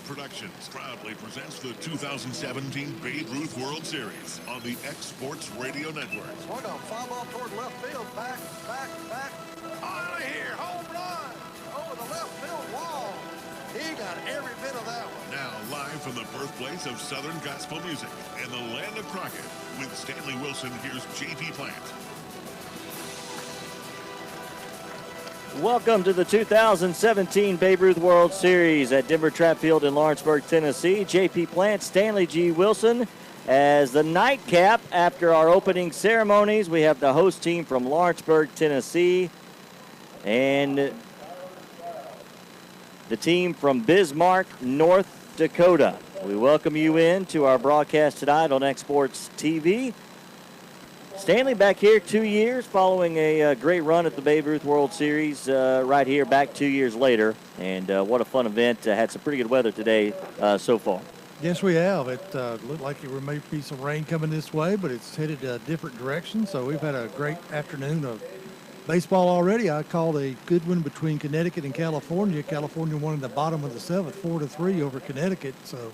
Productions proudly presents the 2017 Babe Ruth World Series on the X Sports Radio Network. Swung on, foul ball toward left field, back, out of here, home run, over the left field wall. He got every bit of that one. Now live from the birthplace of Southern gospel music in the land of Crockett, with Stanley Wilson, here's J.P. Plant. Welcome to the 2017 Babe Ruth World Series at Denver Track Field in Lawrenceburg, Tennessee. J.P. Plant, Stanley G. Wilson. As the nightcap after our opening ceremonies, we have the host team from Lawrenceburg, Tennessee, and the team from Bismarck, North Dakota. We welcome you in to our broadcast tonight on X Sports TV. Stanley back here 2 years following a great run at the Babe Ruth World Series right here back 2 years later. And what a fun event. Had some pretty good weather today so far. Yes, we have. It looked like there may be some rain coming this way, but it's headed a different direction. So we've had a great afternoon of baseball already. I called a good one between Connecticut and California. California won in the bottom of the seventh, 4-3 over Connecticut. So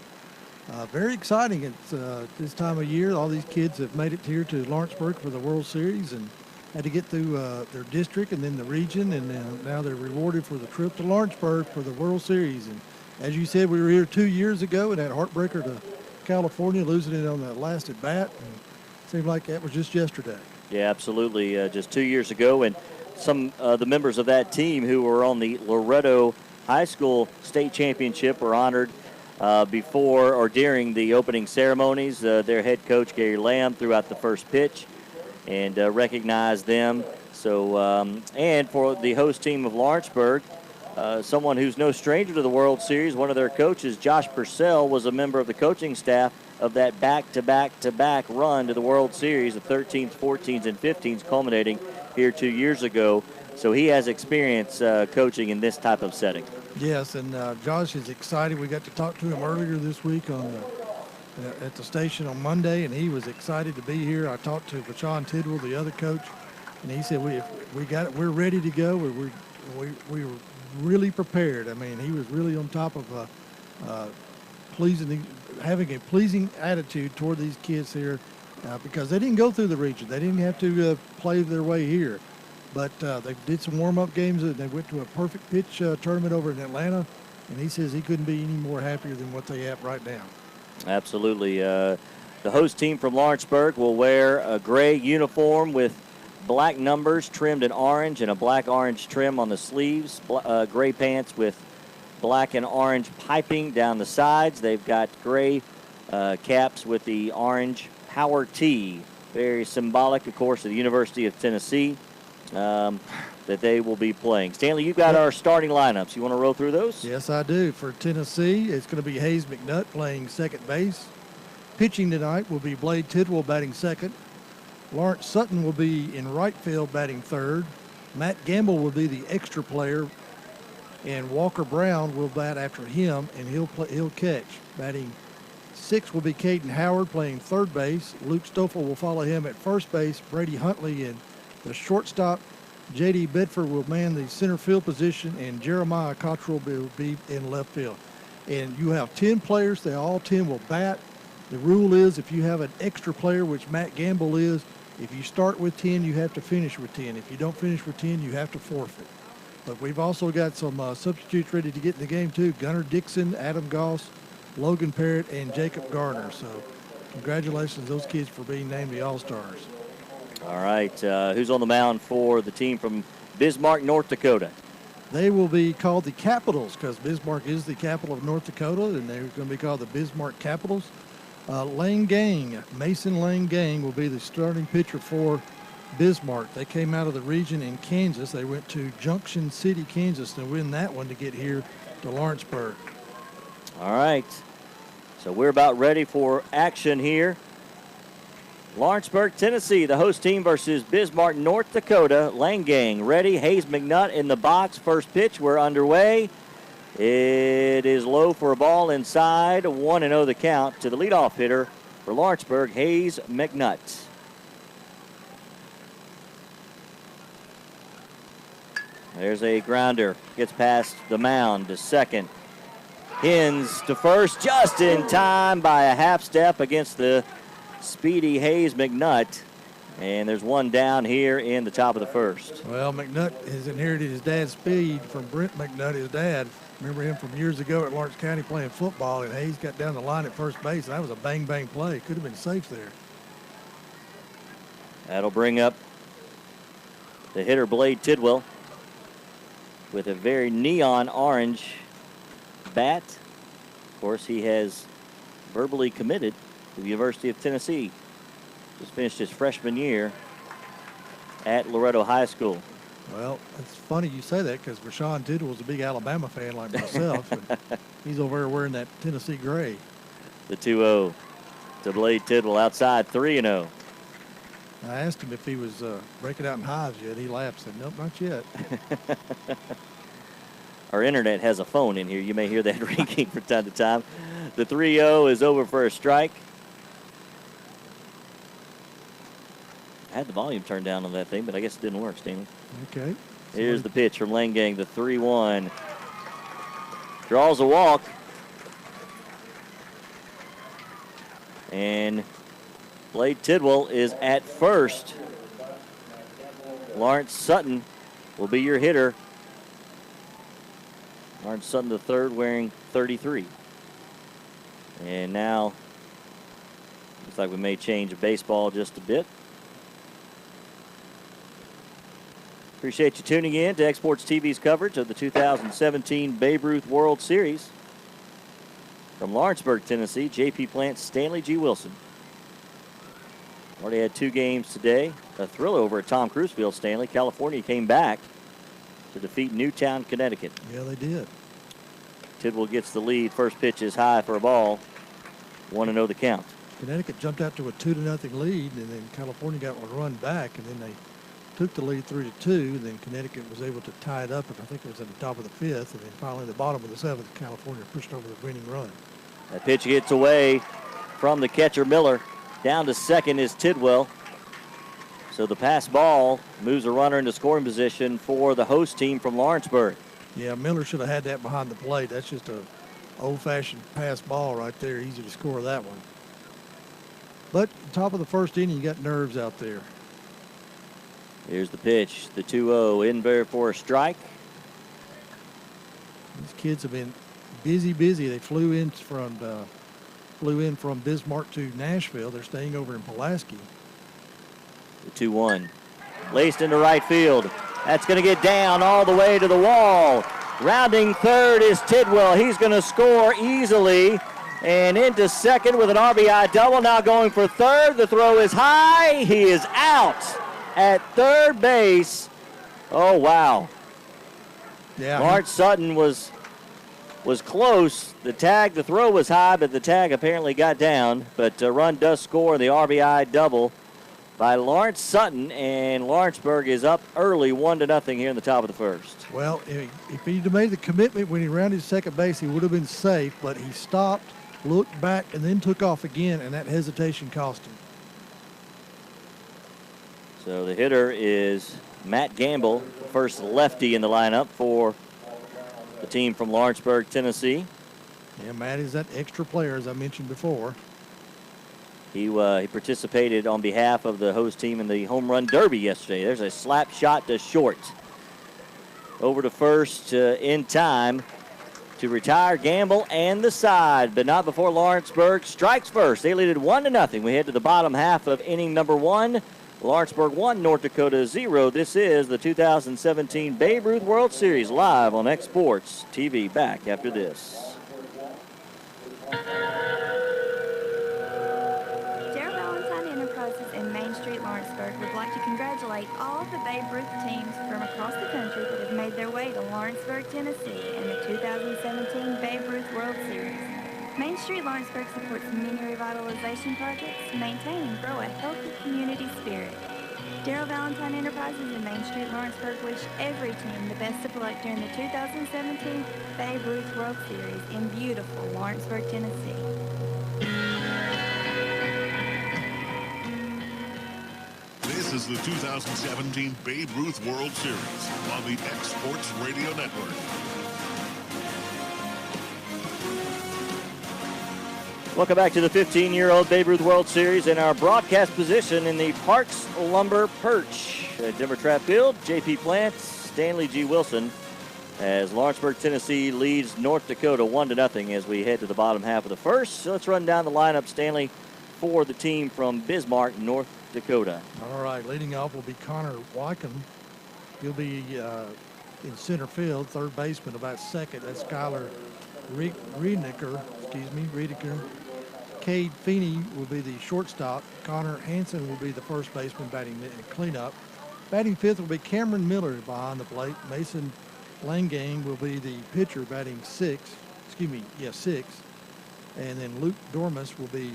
very exciting. It's this time of year. All these kids have made it here to Lawrenceburg for the World Series and had to get through their district and then the region, and now they're rewarded for the trip to Lawrenceburg for the World Series. And as you said, we were here 2 years ago and had a heartbreaker to California, losing it on that last at bat. And it seemed like that was just yesterday. Yeah, absolutely. Just 2 years ago, and some the members of that team who were on the Loretto High School State Championship were honored before or during the opening ceremonies. Their head coach, Gary Lamb, threw out the first pitch and recognized them. So, and for the host team of Lawrenceburg, someone who's no stranger to the World Series, one of their coaches, Josh Purcell, was a member of the coaching staff of that back-to-back-to-back run to the World Series, the 13th, 14th, and 15th, culminating here 2 years ago. So he has experience coaching in this type of setting. Yes, and Josh is excited. We got to talk to him earlier this week at the station on Monday, and he was excited to be here. I talked to Vachon Tidwell, the other coach, and he said we got it. We're ready to go. We were really prepared. I mean, he was really on top of having a pleasing attitude toward these kids here because they didn't go through the region. They didn't have to play their way here. But they did some warm-up games, and they went to a perfect pitch tournament over in Atlanta, and he says he couldn't be any more happier than what they have right now. Absolutely. The host team from Lawrenceburg will wear a gray uniform with black numbers trimmed in orange and a black-orange trim on the sleeves, gray pants with black and orange piping down the sides. They've got gray caps with the orange Power T, very symbolic, of course, of the University of Tennessee. That they will be playing. Stanley, you've got our starting lineups. You want to roll through those? Yes, I do. For Tennessee, it's going to be Hayes McNutt playing second base. Pitching tonight will be Blade Tidwell batting second. Lawrence Sutton will be in right field batting third. Matt Gamble will be the extra player, and Walker Brown will bat after him, and he'll catch. Batting sixth will be Caden Howard playing third base. Luke Stoffel will follow him at first base. Brady Huntley and the shortstop, J.D. Bedford, will man the center field position, and Jeremiah Cottrell will be in left field. And you have 10 players. They all 10 will bat. The rule is if you have an extra player, which Matt Gamble is, if you start with 10, you have to finish with 10. If you don't finish with 10, you have to forfeit. But we've also got some substitutes ready to get in the game, too. Gunnar Dixon, Adam Goss, Logan Parrott, and Jacob Garner. So congratulations to those kids for being named the All-Stars. All right, who's on the mound for the team from Bismarck, North Dakota? They will be called the Capitals because Bismarck is the capital of North Dakota, and they're going to be called the Bismarck Capitals. Mason Lane Gang will be the starting pitcher for Bismarck. They came out of the region in Kansas. They went to Junction City, Kansas, to win that one to get here to Lawrenceburg. All right, so we're about ready for action here. Lawrenceburg, Tennessee, the host team versus Bismarck, North Dakota. Lang Gang ready. Hayes McNutt in the box. First pitch, we're underway. It is low for a ball inside. 1-0 the count to the leadoff hitter for Lawrenceburg, Hayes McNutt. There's a grounder. Gets past the mound to second. Hins to first just in time by a half step against the speedy Hayes McNutt. And there's one down here in the top of the first. Well, McNutt has inherited his dad's speed from Brent McNutt, his dad. Remember him from years ago at Lawrence County playing football, and Hayes got down the line at first base. That was a bang-bang play. Could have been safe there. That'll bring up the hitter, Blade Tidwell, with a very neon orange bat. Of course, he has verbally committed to the University of Tennessee. Just finished his freshman year at Loretto High School. Well, it's funny you say that because Rashawn Tidwell was a big Alabama fan like myself, and he's over there wearing that Tennessee gray. The 2-0 to Blade Tidwell outside, 3-0. I asked him if he was breaking out in hives yet. He laughed and said, nope, not yet. Our internet has a phone in here. You may hear that ringing from time to time. The 3-0 is over for a strike. I had the volume turned down on that thing, but I guess it didn't work, Stanley. Okay. Here's the pitch from Lang Gang, the 3-1. Draws a walk. And Blade Tidwell is at first. Lawrence Sutton will be your hitter. Lawrence Sutton the third, wearing 33. And now looks like we may change baseball just a bit. Appreciate you tuning in to Exports TV's coverage of the 2017 Babe Ruth World Series. From Lawrenceburg, Tennessee, J.P. Plant, Stanley G. Wilson. Already had 2 games today. A thrill over at Tom Cruise Field, Stanley. California came back to defeat Newtown, Connecticut. Yeah, they did. Tidwell gets the lead. First pitch is high for a ball. 1-0 the count. Connecticut jumped out to a 2-0 lead, and then California got one run back, and then they took the lead 3-2, and then Connecticut was able to tie it up, and I think it was at the top of the 5th, and then finally the bottom of the 7th, California pushed over the winning run. That pitch gets away from the catcher, Miller. Down to second is Tidwell. So the pass ball moves a runner into scoring position for the host team from Lawrenceburg. Yeah, Miller should have had that behind the plate. That's just a old-fashioned pass ball right there. Easy to score that one. But top of the first inning, you got nerves out there. Here's the pitch, the 2-0 in there for a strike. These kids have been busy. They flew in from Bismarck to Nashville. They're staying over in Pulaski. The 2-1 laced into right field. That's going to get down all the way to the wall. Rounding third is Tidwell. He's going to score easily. And into second with an RBI double. Now going for third. The throw is high. He is out at third base. Oh, wow. Yeah. Lawrence Sutton was close. The throw was high, but the tag apparently got down. But a run does score the RBI double by Lawrence Sutton, and Lawrenceburg is up early 1-0 here in the top of the first. Well, if he'd have made the commitment when he rounded second base, he would have been safe, but he stopped, looked back, and then took off again, and that hesitation cost him. So the hitter is Matt Gamble, first lefty in the lineup for the team from Lawrenceburg, Tennessee. Yeah, Matt is that extra player, as I mentioned before. He participated on behalf of the host team in the home run derby yesterday. There's a slap shot to short. Over to first in time to retire Gamble and the side, but not before Lawrenceburg strikes first. They lead it 1-0. We head to the bottom half of inning number 1. Lawrenceburg 1, North Dakota 0. This is the 2017 Babe Ruth World Series live on Exports TV. Back after this. Lawrenceburg would like to congratulate all of the Babe Ruth teams from across the country that have made their way to Lawrenceburg, Tennessee in the 2017 Babe Ruth World Series. Main Street Lawrenceburg supports many revitalization projects to maintain and grow a healthy community spirit. Darrell Valentine Enterprises and Main Street Lawrenceburg wish every team the best of luck during the 2017 Babe Ruth World Series in beautiful Lawrenceburg, Tennessee. This is the 2017 Babe Ruth World Series on the X Sports Radio Network. Welcome back to the 15-year-old Babe Ruth World Series in our broadcast position in the Parks Lumber Perch at Denver Track Field. J.P. Plant, Stanley G. Wilson, as Lawrenceburg, Tennessee leads North Dakota 1-0 as we head to the bottom half of the first. So let's run down the lineup, Stanley, for the team from Bismarck, North Dakota. All right, leading off will be Connor Wycombe. He'll be in center field, third baseman, about second. That's Skylar Riediker. Cade Feeney will be the shortstop. Connor Hansen will be the first baseman batting cleanup. Batting fifth will be Cameron Miller behind the plate. Mason Langang will be the pitcher batting sixth. And then Luke Dormus will be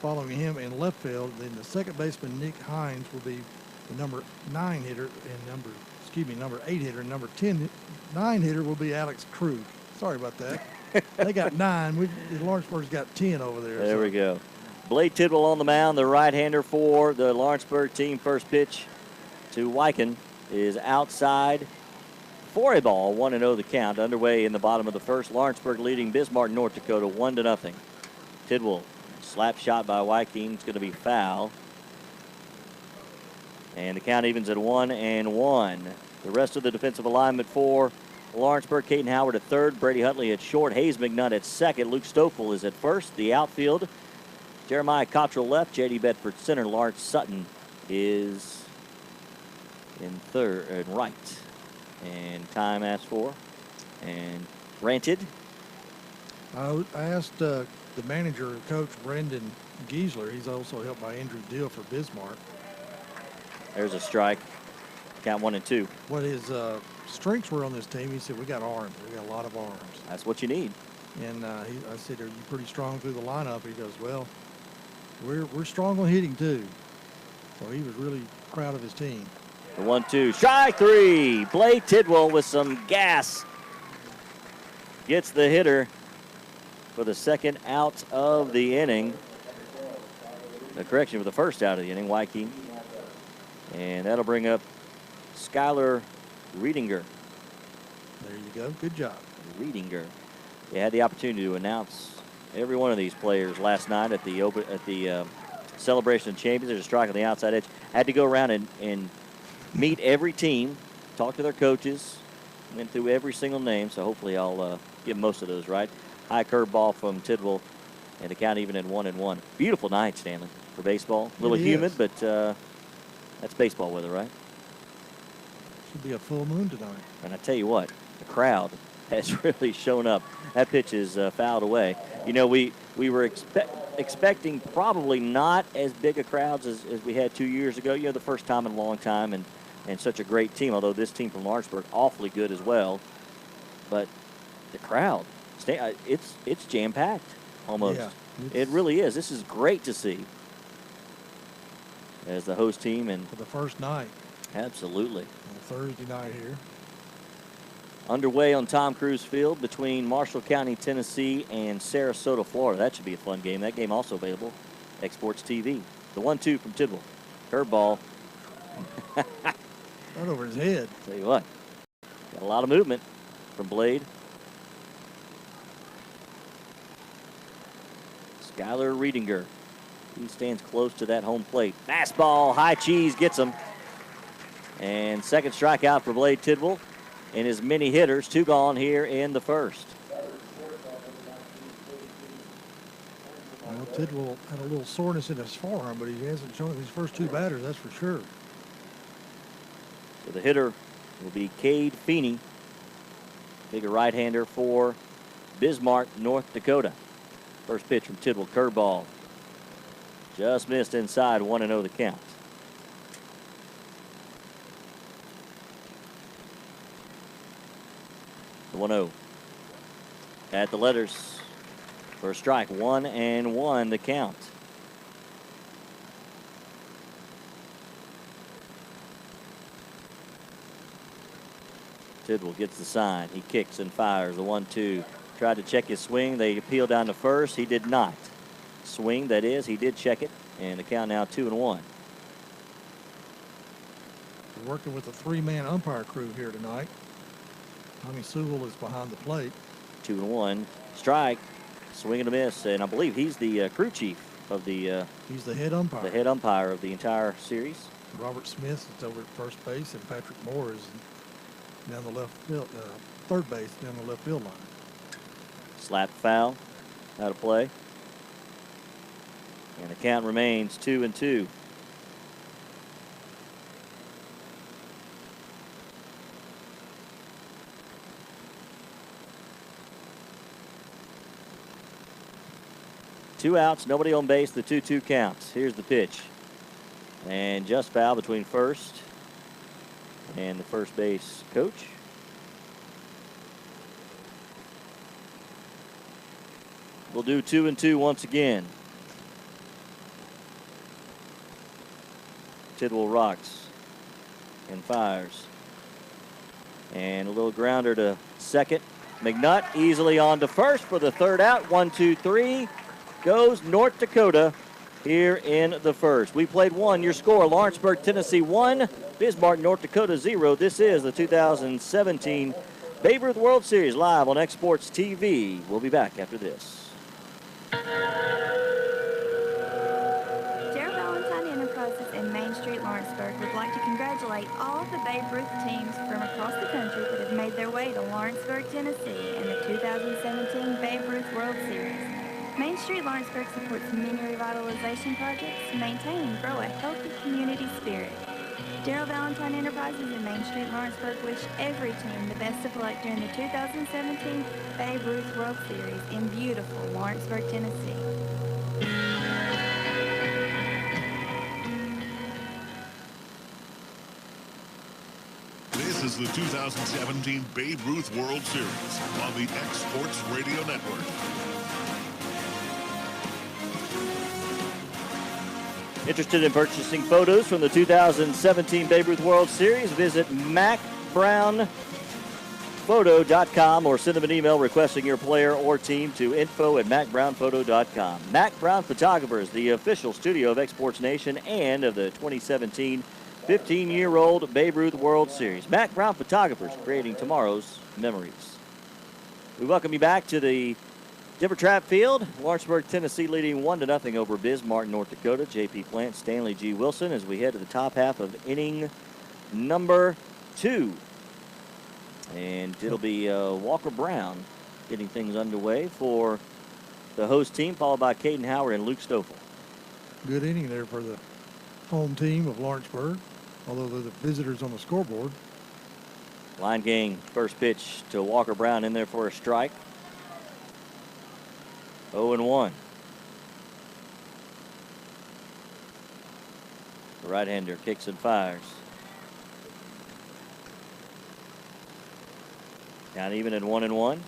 following him in left field. Then the second baseman, Nick Hines, will be the number 9 hitter, and number 8 hitter. And number 9 hitter will be Alex Krug. Sorry about that. They got 9. Lawrenceburg's got 10 over there. There we go. Blade Tidwell on the mound, the right-hander for the Lawrenceburg team. First pitch to Wyken is outside for a ball. 1-0 the count. Underway in the bottom of the first. Lawrenceburg leading Bismarck, North Dakota 1-0. Tidwell, slap shot by Wyken. It's going to be foul. And the count evens at 1-1. The rest of the defensive alignment for Lawrenceburg, Caden Howard at third, Brady Huntley at short, Hayes McNutt at second, Luke Stoffel is at first. The outfield, Jeremiah Cottrell left, J.D. Bedford center, Lawrence Sutton is in third and right. And time asked for and granted. I asked the manager, Coach Brendan Giesler. He's also helped by Andrew Deal for Bismarck. There's a strike. Count 1-2. What his strengths were on this team, he said, we got arms. We got a lot of arms. That's what you need. And I said, are you pretty strong through the lineup? He goes, well, we're strong on hitting too. So he was really proud of his team. The 1-2. Strike three. Blade Tidwell with some gas gets the hitter for the second out of the inning. A correction for the first out of the inning, Wyke. And that'll bring up Skylar Riedinger. There you go. Good job. Riedinger. They had the opportunity to announce every one of these players last night at the celebration of champions. There's a strike on the outside edge. Had to go around and meet every team, talk to their coaches, went through every single name. So hopefully I'll get most of those right. High curveball from Tidwell, and the count even at 1-1. Beautiful night, Stanley, for baseball. A little humid, but that's baseball weather, right? Should be a full moon tonight. And I tell you what, the crowd has really shown up. That pitch is fouled away. You know, we were expecting probably not as big a crowds as we had 2 years ago. You know, the first time in a long time, and such a great team, although this team from Lawrenceburg, awfully good as well. But the crowd, it's jam-packed almost. Yeah, it really is. This is great to see as the host team. And for the first night. Absolutely. Thursday night here. Underway on Tom Cruise Field between Marshall County, Tennessee and Sarasota, Florida. That should be a fun game. That game also available, X Sports TV. The 1-2 from Tidwell. Curveball. Right over his head. Tell you what, got a lot of movement from Blade. Skylar Riedinger. He stands close to that home plate. Fastball, high cheese, gets him. And second strikeout for Blade Tidwell in his many hitters. 2 gone here in the first. Well, Tidwell had a little soreness in his forearm, but he hasn't shown it his first 2 batters, that's for sure. So the hitter will be Cade Feeney, bigger right-hander for Bismarck, North Dakota. First pitch from Tidwell, curveball. Just missed inside, 1-0 the count. The 1-0. At the letters, For a strike, 1-1 the count. Tidwell gets the sign. He kicks and fires the 1-2. Tried to check his swing. They appealed down to first. He did not. Swing, that is. He did check it. And the count now 2-1. We're working with a three-man umpire crew here tonight. Tommy Sewell is behind the plate. 2-1. Strike. Swing and a miss. And I believe he's the crew chief of the... He's the head umpire. The head umpire of the entire series. Robert Smith is over at first base, and Patrick Moore is down the left field, third base down the left field line. Slap foul. Out of play. And the count remains 2-2. Two outs, nobody on base, the 2-2 counts. Here's the pitch. And just foul between first and the first base coach. We'll do 2-2 once again. Tidwell rocks and fires. And a little grounder to second. McNutt easily on to first for the third out. 1-2-3 goes North Dakota here in the first. We played one. Your score, Lawrenceburg, Tennessee 1, Bismarck, North Dakota 0. This is the 2017 Babe Ruth World Series live on Exports TV. We'll be back after this. And Main Street Lawrenceburg would like to congratulate all of the Babe Ruth teams from across the country that have made their way to Lawrenceburg, Tennessee in the 2017 Babe Ruth World Series. Main Street Lawrenceburg supports many revitalization projects to maintain and grow a healthy community spirit. Daryl Valentine Enterprises and Main Street Lawrenceburg wish every team the best of luck during the 2017 Babe Ruth World Series in beautiful Lawrenceburg, Tennessee. This is the 2017 Babe Ruth World Series on the X Sports Radio Network. Interested in purchasing photos from the 2017 Babe Ruth World Series? Visit MacBrownPhoto.com or send them an email requesting your player or team to info@MacBrownPhoto.com. Mac Brown Photographers, the official studio of Exports Nation and of the 2017 15-year-old Babe Ruth World Series. Mac Brown Photographers, creating tomorrow's memories. We welcome you back to the Denver Trap Field. Lawrenceburg, Tennessee leading 1-0 over Bismarck, North Dakota. J.P. Plant, Stanley G. Wilson as we head to the top half of inning number 2. And it'll be Walker Brown getting things underway for the host team, followed by Caden Howard and Luke Stoffel. Good inning there for the home team of Lawrenceburg, although they're the visitors on the scoreboard. Line gang, first pitch to Walker Brown in there for a strike. 0-1. The right-hander kicks and fires. Count even at 1-1.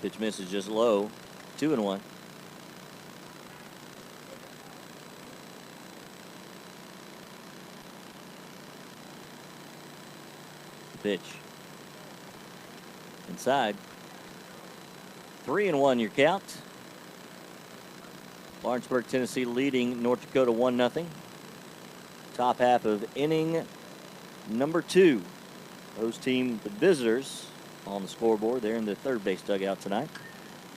Pitch misses just low. 2-1. Pitch. Inside. 3-1 your count. Lawrenceburg, Tennessee leading North Dakota 1-0. Top half of inning number 2. Host team, the visitors, on the scoreboard. They're in the third base dugout tonight.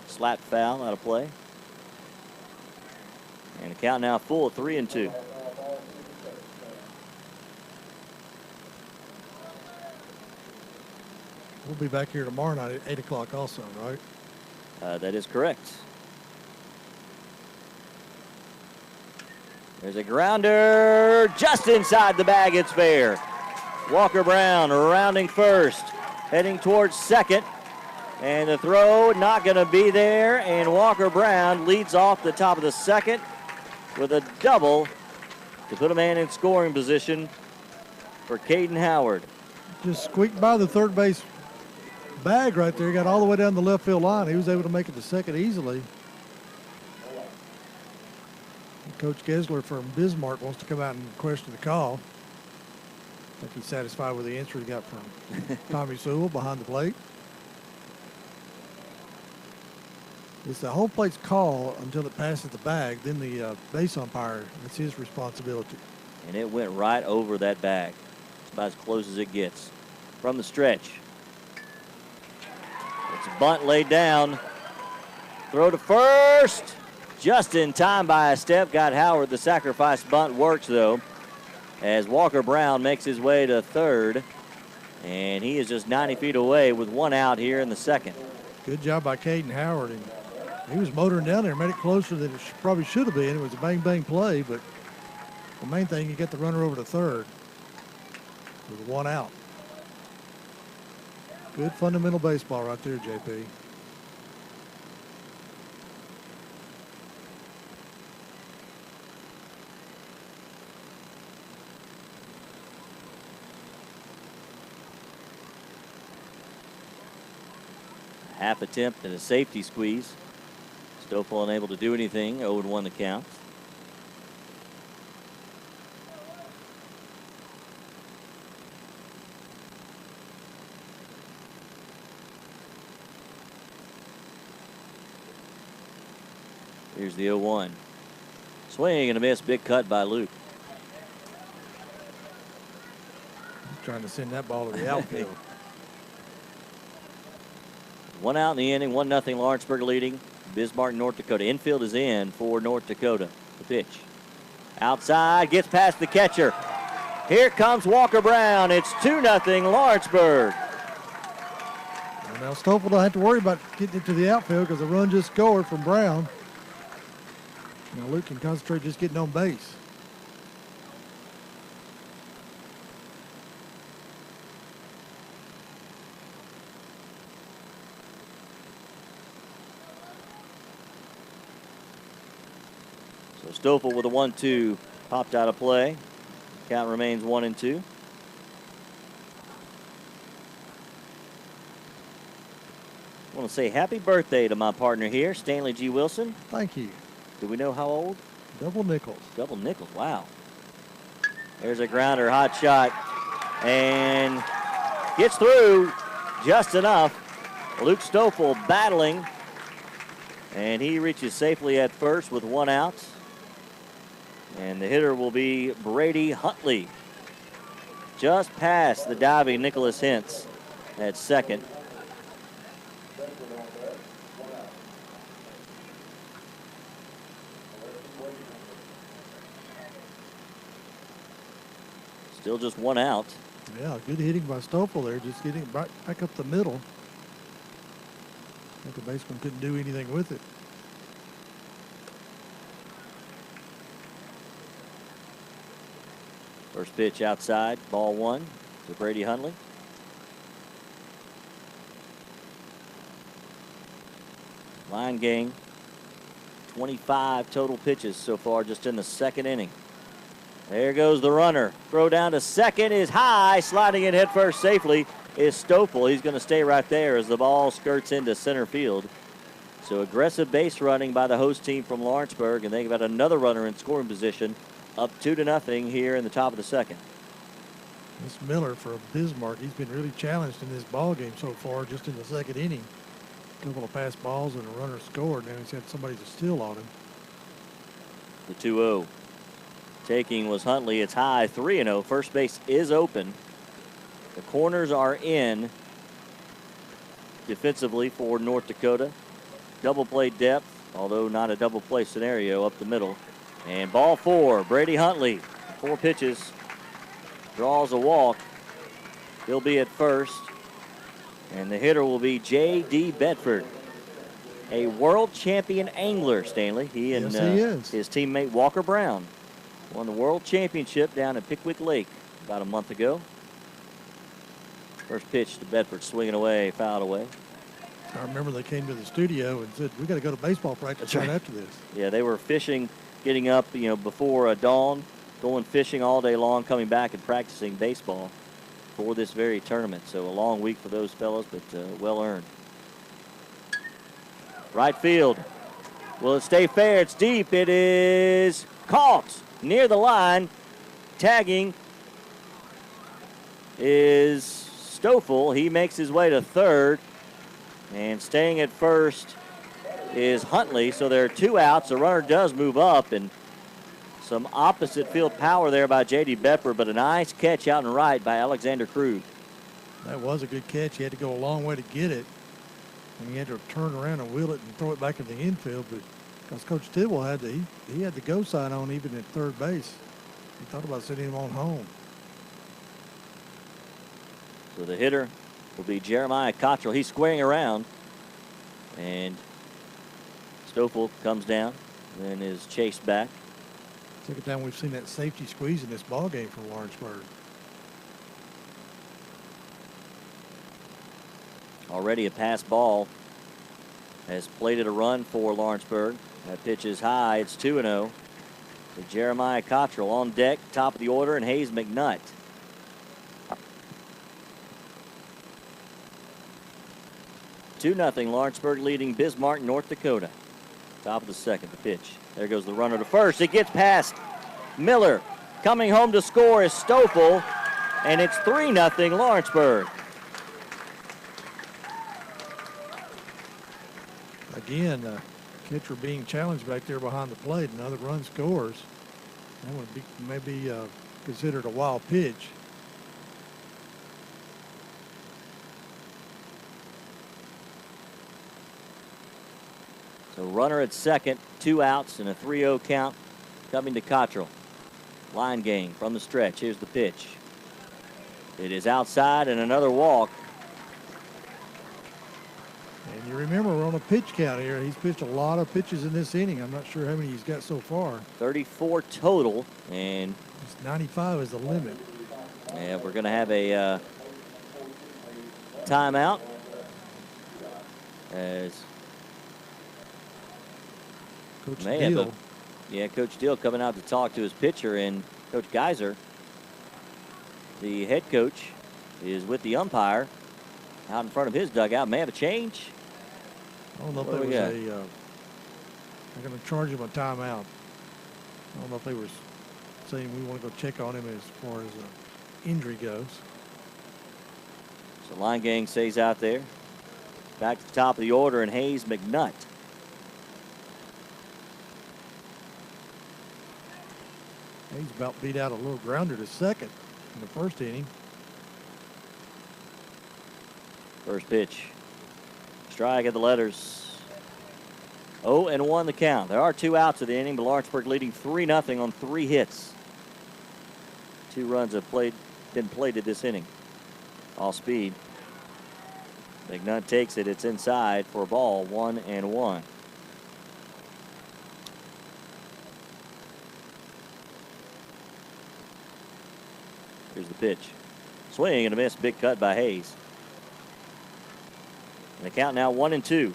Slap foul out of play. And the count now full of 3-2. We'll be back here tomorrow night at 8 o'clock also, right? That is correct. There's a grounder just inside the bag. It's fair. Walker Brown rounding first, heading towards second. And the throw not going to be there. And Walker Brown leads off the top of the second. with a double to put a man in scoring position for Caden Howard. Just squeaked by the third base bag right there. He got all the way down the left field line. He was able to make it to second easily. Coach Gesler from Bismarck wants to come out and question the call. I think he's satisfied with the answer he got from Tommy Sewell behind the plate. It's the home plate's call until it passes the bag. Then the base umpire, it's his responsibility. And it went right over that bag. It's about as close as it gets. From the stretch. It's a bunt laid down. Throw to first. Just in time by a step. Got Howard. The sacrifice bunt works, though, as Walker Brown makes his way to third. And he is just 90 feet away with one out here in the second. Good job by Caden Howard. And he was motoring down there, made it closer than it probably should have been. It was a bang-bang play, but the main thing, you get the runner over to third with one out. Good fundamental baseball right there, JP. Half attempt and a safety squeeze. Stoffel unable to do anything. 0-1 the count. Here's the 0-1. Swing and a miss. Big cut by Luke. Trying to send that ball to the outfield. One out in the inning. 1-0 Lawrenceburg leading Bismarck, North Dakota. Infield is in for North Dakota. The pitch. Outside. Gets past the catcher. Here comes Walker Brown. It's 2-0 Lawrenceburg. And now Stoffel don't have to worry about getting it to the outfield because the run just scored from Brown. Now Luke can concentrate just getting on base. So Stoffel with a 1-2 popped out of play. Count remains 1-2. I want to say happy birthday to my partner here, Stanley G. Wilson. Thank you. Do we know how old? Double nickels. Double nickels, wow. There's a grounder, hot shot, and gets through just enough. Luke Stoffel battling, and he reaches safely at first with one out. And the hitter will be Brady Huntley. Just past the diving Nicholas Hintz at second. Still just one out. Yeah, good hitting by Stoffel there, just getting it back up the middle. I think the baseman couldn't do anything with it. First pitch outside, ball one to Brady Huntley. Line gang, 25 total pitches so far just in the second inning. There goes the runner. Throw down to second is high. Sliding in headfirst safely is Stoffel. He's going to stay right there as the ball skirts into center field. So aggressive base running by the host team from Lawrenceburg, and they've got another runner in scoring position, up 2-0 here in the top of the second. This Miller for Bismarck, he's been really challenged in this ball game so far, just in the second inning. A couple of pass balls and a runner scored. Now he's had somebody to steal on him. The 2-0. Taking was Huntley. It's high, 3-0. First base is open. The corners are in defensively for North Dakota. Double play depth, although not a double play scenario up the middle. And ball four, Brady Huntley. 4 pitches, draws a walk. He'll be at first. And the hitter will be J.D. Bedford, a world champion angler, Stanley. He and his teammate Walker Brown won the world championship down at Pickwick Lake about a month ago. First pitch to Bedford, swinging away, fouled away. I remember they came to the studio and said, we got to go to baseball practice right after this. Yeah, they were fishing getting up, before dawn, going fishing all day long, coming back and practicing baseball for this very tournament. So a long week for those fellows, but well earned. Right field. Will it stay fair? It's deep. It is caught near the line. Tagging is Stoffel. He makes his way to third. And staying at first is Huntley. So there are 2 outs. The runner does move up, and some opposite field power there by J.D. Bepper, but a nice catch out and right by Alexander Krug. That was a good catch. He had to go a long way to get it. And he had to turn around and wheel it and throw it back in the infield. But because Coach Tidwell he had the go sign on even at third base. He thought about sending him on home. So the hitter will be Jeremiah Cottrell. He's squaring around. And Stoffel comes down and is chased back. Second time we've seen that safety squeeze in this ball game for Lawrenceburg. Already a pass ball has plated a run for Lawrenceburg. That pitch is high. It's 2-0. So Jeremiah Cottrell on deck, top of the order, and Hayes McNutt. Two nothing. Lawrenceburg leading Bismarck, North Dakota. Top of the second, the pitch. There goes the runner to first. It gets past Miller. Coming home to score is Stoffel, and it's 3-0 Lawrenceburg. Again, catcher being challenged back there behind the plate. Another run scores. That would be maybe considered a wild pitch. So runner at second, 2 outs and a 3-0 count coming to Cottrell. Line game from the stretch. Here's the pitch. It is outside and another walk. And you remember we're on a pitch count here. He's pitched a lot of pitches in this inning. I'm not sure how many he's got so far. 34 total, and 95 is the limit. And we're going to have a timeout as Coach Deal. Deal. Coach Deal coming out to talk to his pitcher, and Coach Geiser, the head coach, is with the umpire out in front of his dugout. May have a change. I don't know if there was they're going to charge him a timeout. I don't know if they were saying we want to go check on him as far as injury goes. So line gang stays out there. Back to the top of the order, and Hayes McNutt. He's about beat out a little grounder to second in the first inning. First pitch. Strike at the letters. 0-1 the count. There are 2 outs of the inning, but Lawrenceburg leading 3-0 on 3 hits. 2 runs have been plated this inning. All speed. McNutt takes it. It's inside for a ball. 1-1. Here's the pitch. Swing and a miss. Big cut by Hayes. And the count now 1-2.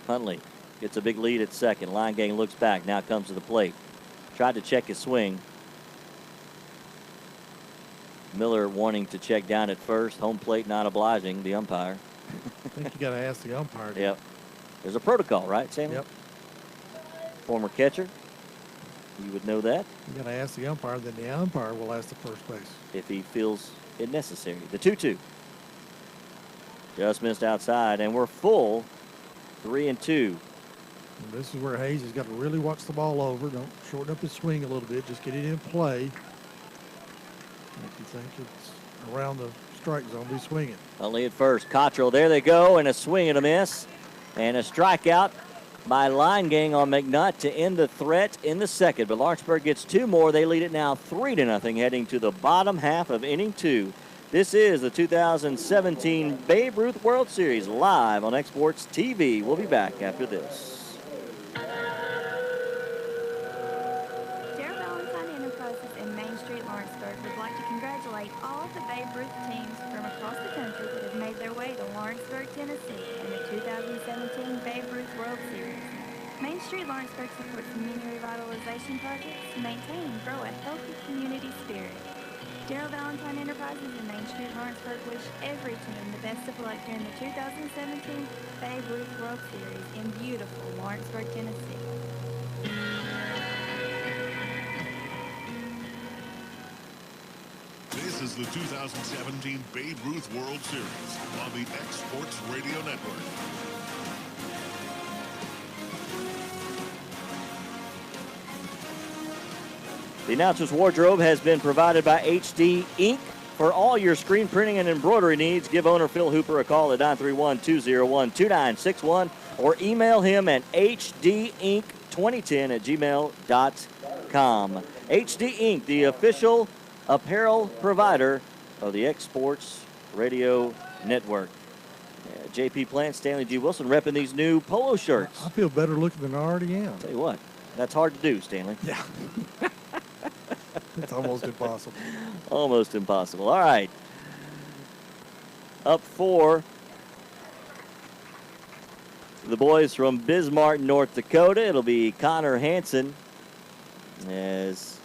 Huntley gets a big lead at second. Line gang looks back. Now comes to the plate. Tried to check his swing. Miller wanting to check down at first. Home plate not obliging the umpire. I think you got to ask the umpire. Yep. There's a protocol, right, Sammy? Yep. Former catcher. You would know that. You got to ask the umpire, then the umpire will ask the first base. If he feels it necessary. The 2-2. Just missed outside, and we're full 3-2. And this is where Hayes has got to really watch the ball over. Don't shorten up his swing a little bit. Just get it in play. If you think it's around the strike zone, be swinging. Huntley at first. Cottrell, there they go, and a swing and a miss. And a strikeout by line gang on McNutt to end the threat in the second. But Lawrenceburg gets 2 more. They lead it now 3-0 heading to the bottom half of inning 2. This is the 2017 Babe Ruth World Series live on Exports TV. We'll be back after this. Valentine Enterprises in Main Street, Lawrenceburg would like to congratulate all of the Babe Ruth teams from across the country that have made their way to Lawrenceburg, Tennessee in the 2017 Babe Ruth World Series. Main Street Lawrenceburg supports many revitalization projects to maintain and grow a healthy community spirit. Darrell Valentine Enterprises and Main Street Lawrenceburg wish every team the best of luck during the 2017 Babe Ruth World Series in beautiful Lawrenceburg, Tennessee. This is the 2017 Babe Ruth World Series on the X Sports Radio Network. The announcer's wardrobe has been provided by HD Ink. For all your screen printing and embroidery needs, give owner Phil Hooper a call at 931-201-2961 or email him at hdink2010@gmail.com. HD Ink, the official apparel provider of the X Sports Radio Network. JP Plant, Stanley G. Wilson repping these new polo shirts. I feel better looking than I already am. Tell you what, that's hard to do, Stanley. Yeah. It's almost impossible. Almost impossible. All right. Up for the boys from Bismarck, North Dakota. It'll be Connor Hansen as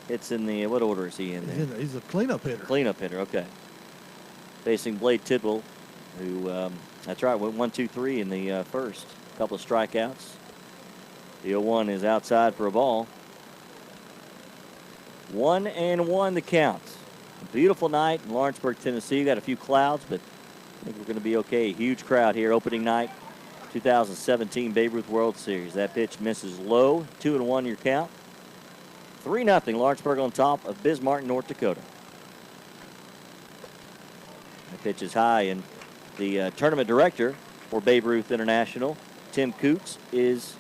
it's in the, what order is he in there? He's a cleanup hitter. Cleanup hitter, okay. Facing Blade Tidwell, who, that's right, went 1-2-3 in the first. A couple of strikeouts. The 0-1 is outside for a ball. 1-1 the count. A beautiful night in Lawrenceburg, Tennessee. Got a few clouds, but I think we're going to be okay. A huge crowd here opening night, 2017 Babe Ruth World Series. That pitch misses low. 2-1 your count. 3-0 Lawrenceburg on top of Bismarck, North Dakota. The pitch is high, and the tournament director for Babe Ruth International, Tim Coots, is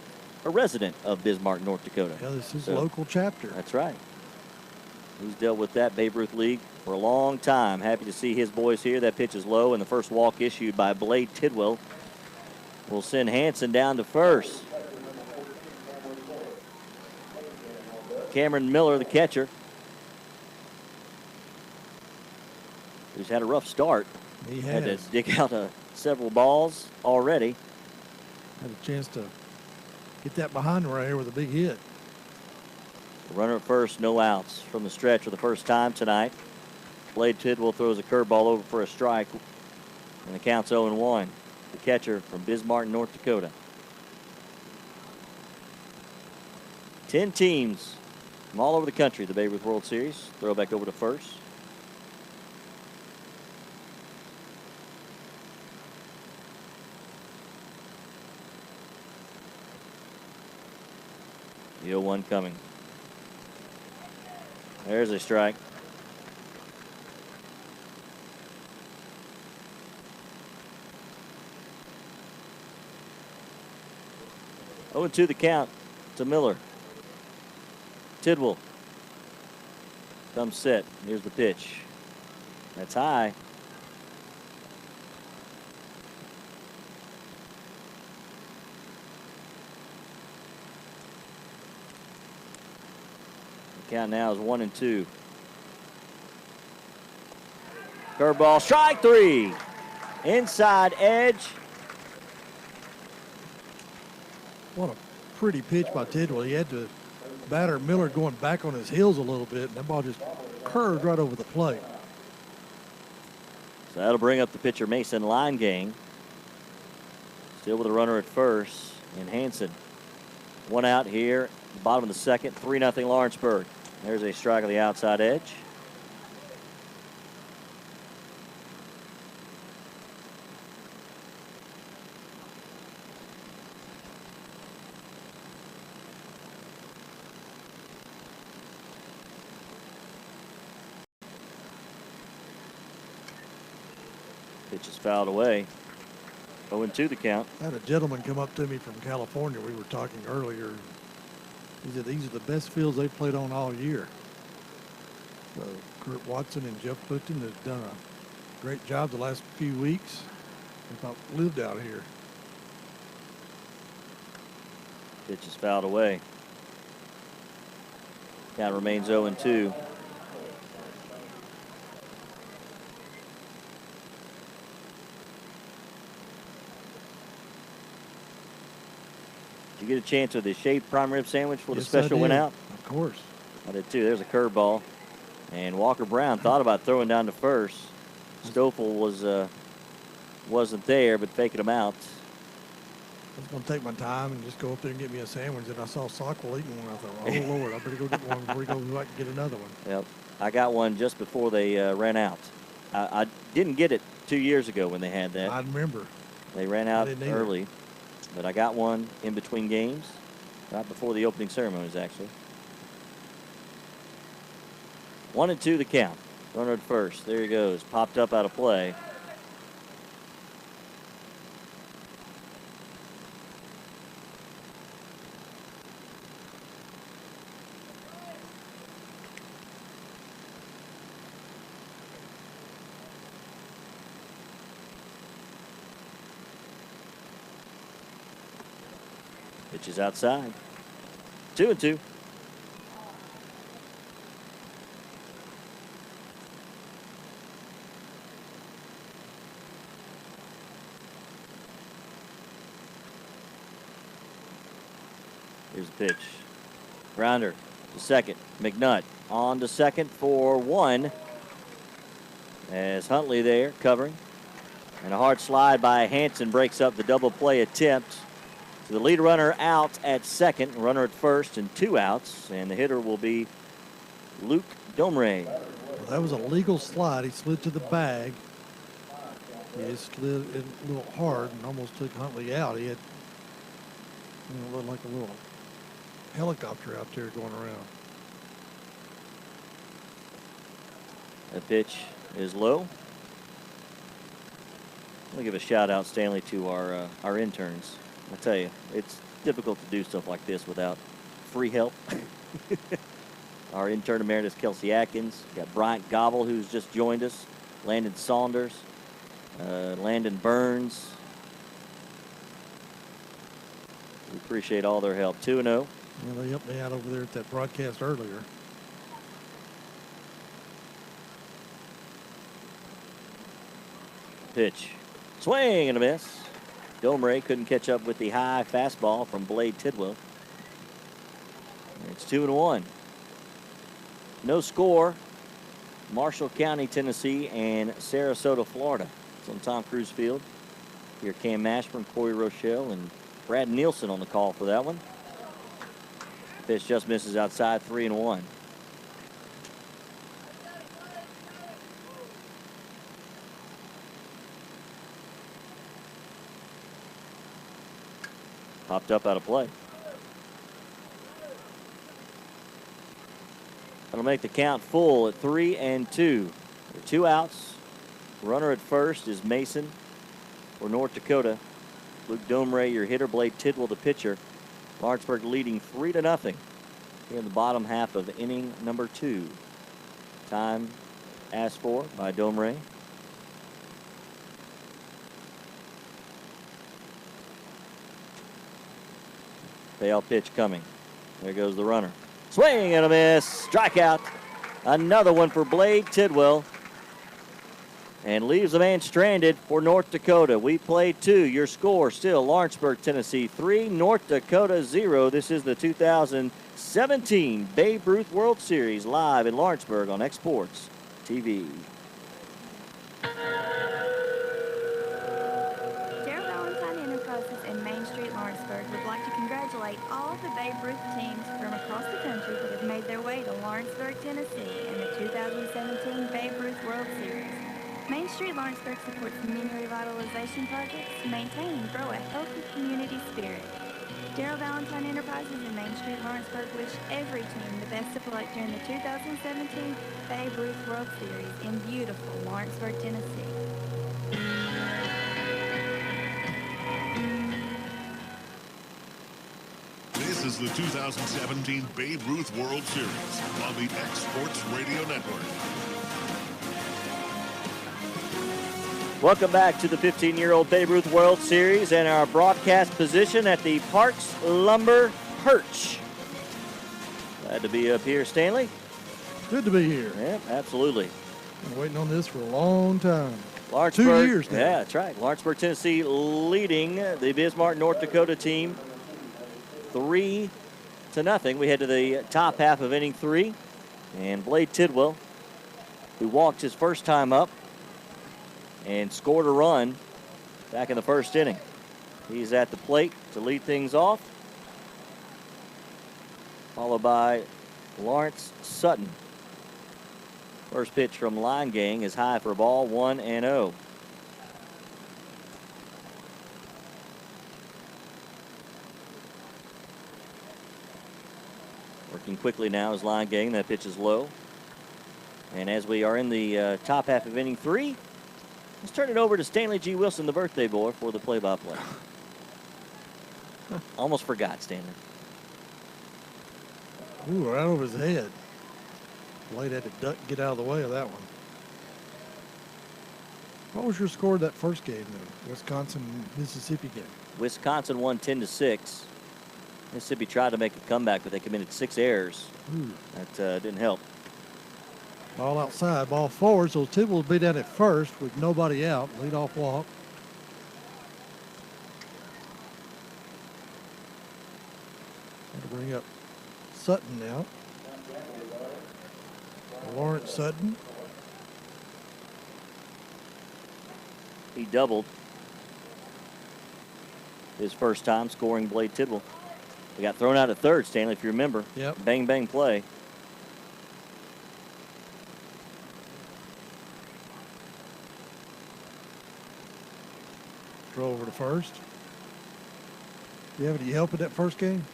a resident of Bismarck, North Dakota. Yeah, this is local chapter. That's right. He's dealt with that Babe Ruth League for a long time. Happy to see his boys here. That pitch is low, and the first walk issued by Blade Tidwell will send Hansen down to first. Cameron Miller, the catcher, who's had a rough start. He had has. to dig out several balls already. Had a chance to get that behind right here with a big hit. Runner at first, no outs from the stretch for the first time tonight. Blade Tidwell throws a curveball over for a strike, and the count's 0-1. The catcher from Bismarck, North Dakota. 10 teams from all over the country, the Babe Ruth World Series. Throw back over to first. The 0-1 coming. There's a strike. Oh, 2 the count to Miller. Tidwell comes set. Here's the pitch. That's high. The count now is 1-2. Curveball, strike 3. Inside edge. What a pretty pitch by Tidwell. He had to batter Miller going back on his heels a little bit, and that ball just curved right over the plate. So that'll bring up the pitcher Mason Linegang. Still with a runner at first, and Hansen. 1 out here, bottom of the second, 3-0 Lawrenceburg. There's a strike on the outside edge. Pitch is fouled away. 0-2 the count. I had a gentleman come up to me from California. We were talking earlier. He said these are the best fields they've played on all year. So Kurt Watson and Jeff Clifton have done a great job the last few weeks. They've lived out here. Pitch is fouled away. Count remains 0-2. Did you get a chance of the shaved prime rib sandwich before the special went out? Of course. I did too. There's a curveball. And Walker Brown thought about throwing down to first. Stoffel wasn't there, but faking him out. I was going to take my time and just go up there and get me a sandwich, and I saw Sockwell eating one. I thought, oh, Lord, I better go get one before we go back and get another one. Yep. I got one just before they ran out. I didn't get it 2 years ago when they had that. I remember. They ran out early, but I got one in between games, right before the opening ceremonies, actually. 1-2 the count. Runner at first. There he goes. Popped up out of play. Pitch is outside. 2-2. Here's the pitch. Grounder to second. McNutt on to second for one. As Huntley there covering. And a hard slide by Hanson breaks up the double play attempt. So the lead runner out at second, runner at first, and 2 outs. And the hitter will be Luke Domre. Well, that was a legal slide. He slid to the bag. He just slid it a little hard and almost took Huntley out. He had, looked like a little helicopter out there going around. That pitch is low. I'll give a shout out, Stanley, to our interns. I tell you, it's difficult to do stuff like this without free help. Our intern emeritus, Kelsey Atkins. We've got Bryant Gobble, who's just joined us. Landon Saunders. Landon Burns. We appreciate all their help. 2-0. Well, they helped me out over there at that broadcast earlier. Pitch. Swing and a miss. Domre couldn't catch up with the high fastball from Blade Tidwell. It's 2-1. No score. Marshall County, Tennessee, and Sarasota, Florida. It's on Tom Cruise Field. Here, Cam Mashburn, Corey Rochelle, and Brad Nielsen on the call for that one. Pitch just misses outside, 3-1. Popped up out of play. That'll make the count full at 3-2. There are 2 outs. Runner at first is Mason for North Dakota. Luke Domre, your hitter. Blade Tidwell, the pitcher. Lawrenceburg leading 3-0 here in the bottom half of inning number 2. Time asked for by Domre. Payoff pitch coming. There goes the runner. Swing and a miss. Strikeout. Another one for Blade Tidwell. And leaves the man stranded for North Dakota. We played 2. Your score still Lawrenceburg, Tennessee 3, North Dakota 0. This is the 2017 Babe Ruth World Series live in Lawrenceburg on Exports TV. Would like to congratulate all of the Babe Ruth teams from across the country that have made their way to Lawrenceburg, Tennessee in the 2017 Babe Ruth World Series. Main Street Lawrenceburg supports many revitalization projects, maintain and grow a healthy community spirit. Darrell Valentine Enterprises and Main Street Lawrenceburg wish every team the best of luck during the 2017 Babe Ruth World Series in beautiful Lawrenceburg, Tennessee. This is the 2017 Babe Ruth World Series on the Exports Radio Network. Welcome back to the 15-year-old Babe Ruth World Series and our broadcast position at the Parks Lumber Perch. Glad to be up here, Stanley. Good to be here. Yep, absolutely. Been waiting on this for a long time. Lawrenceburg, 2 years now. Yeah, that's right. Lawrenceburg, Tennessee leading the Bismarck, North Dakota team 3-0. We head to the top half of inning 3. And Blade Tidwell, who walked his first time up and scored a run back in the first inning. He's at the plate to lead things off, followed by Lawrence Sutton. First pitch from Line Gang is high for a ball, 1-0. Working quickly now is Line Gang. That pitch is low. And as we are in the top half of inning 3, let's turn it over to Stanley G. Wilson, the birthday boy, for the play-by-play. Almost forgot, Stanley. Ooh, right over his head. Blade had to duck, get out of the way of that one. What was your score of that first game, the Wisconsin-Mississippi game? Wisconsin won 10-6. Mississippi tried to make a comeback, but they committed 6 errors. Ooh. That didn't help. Ball outside, ball forward, so Tidwell will be down at first with nobody out. Leadoff walk. Got to bring up Sutton now. Lawrence Sutton. He doubled his first time scoring Blade Tidwell. He got thrown out at third, Stanley, if you remember. Yep. Bang, bang play. Throw over to first. Do you have any help in that first game?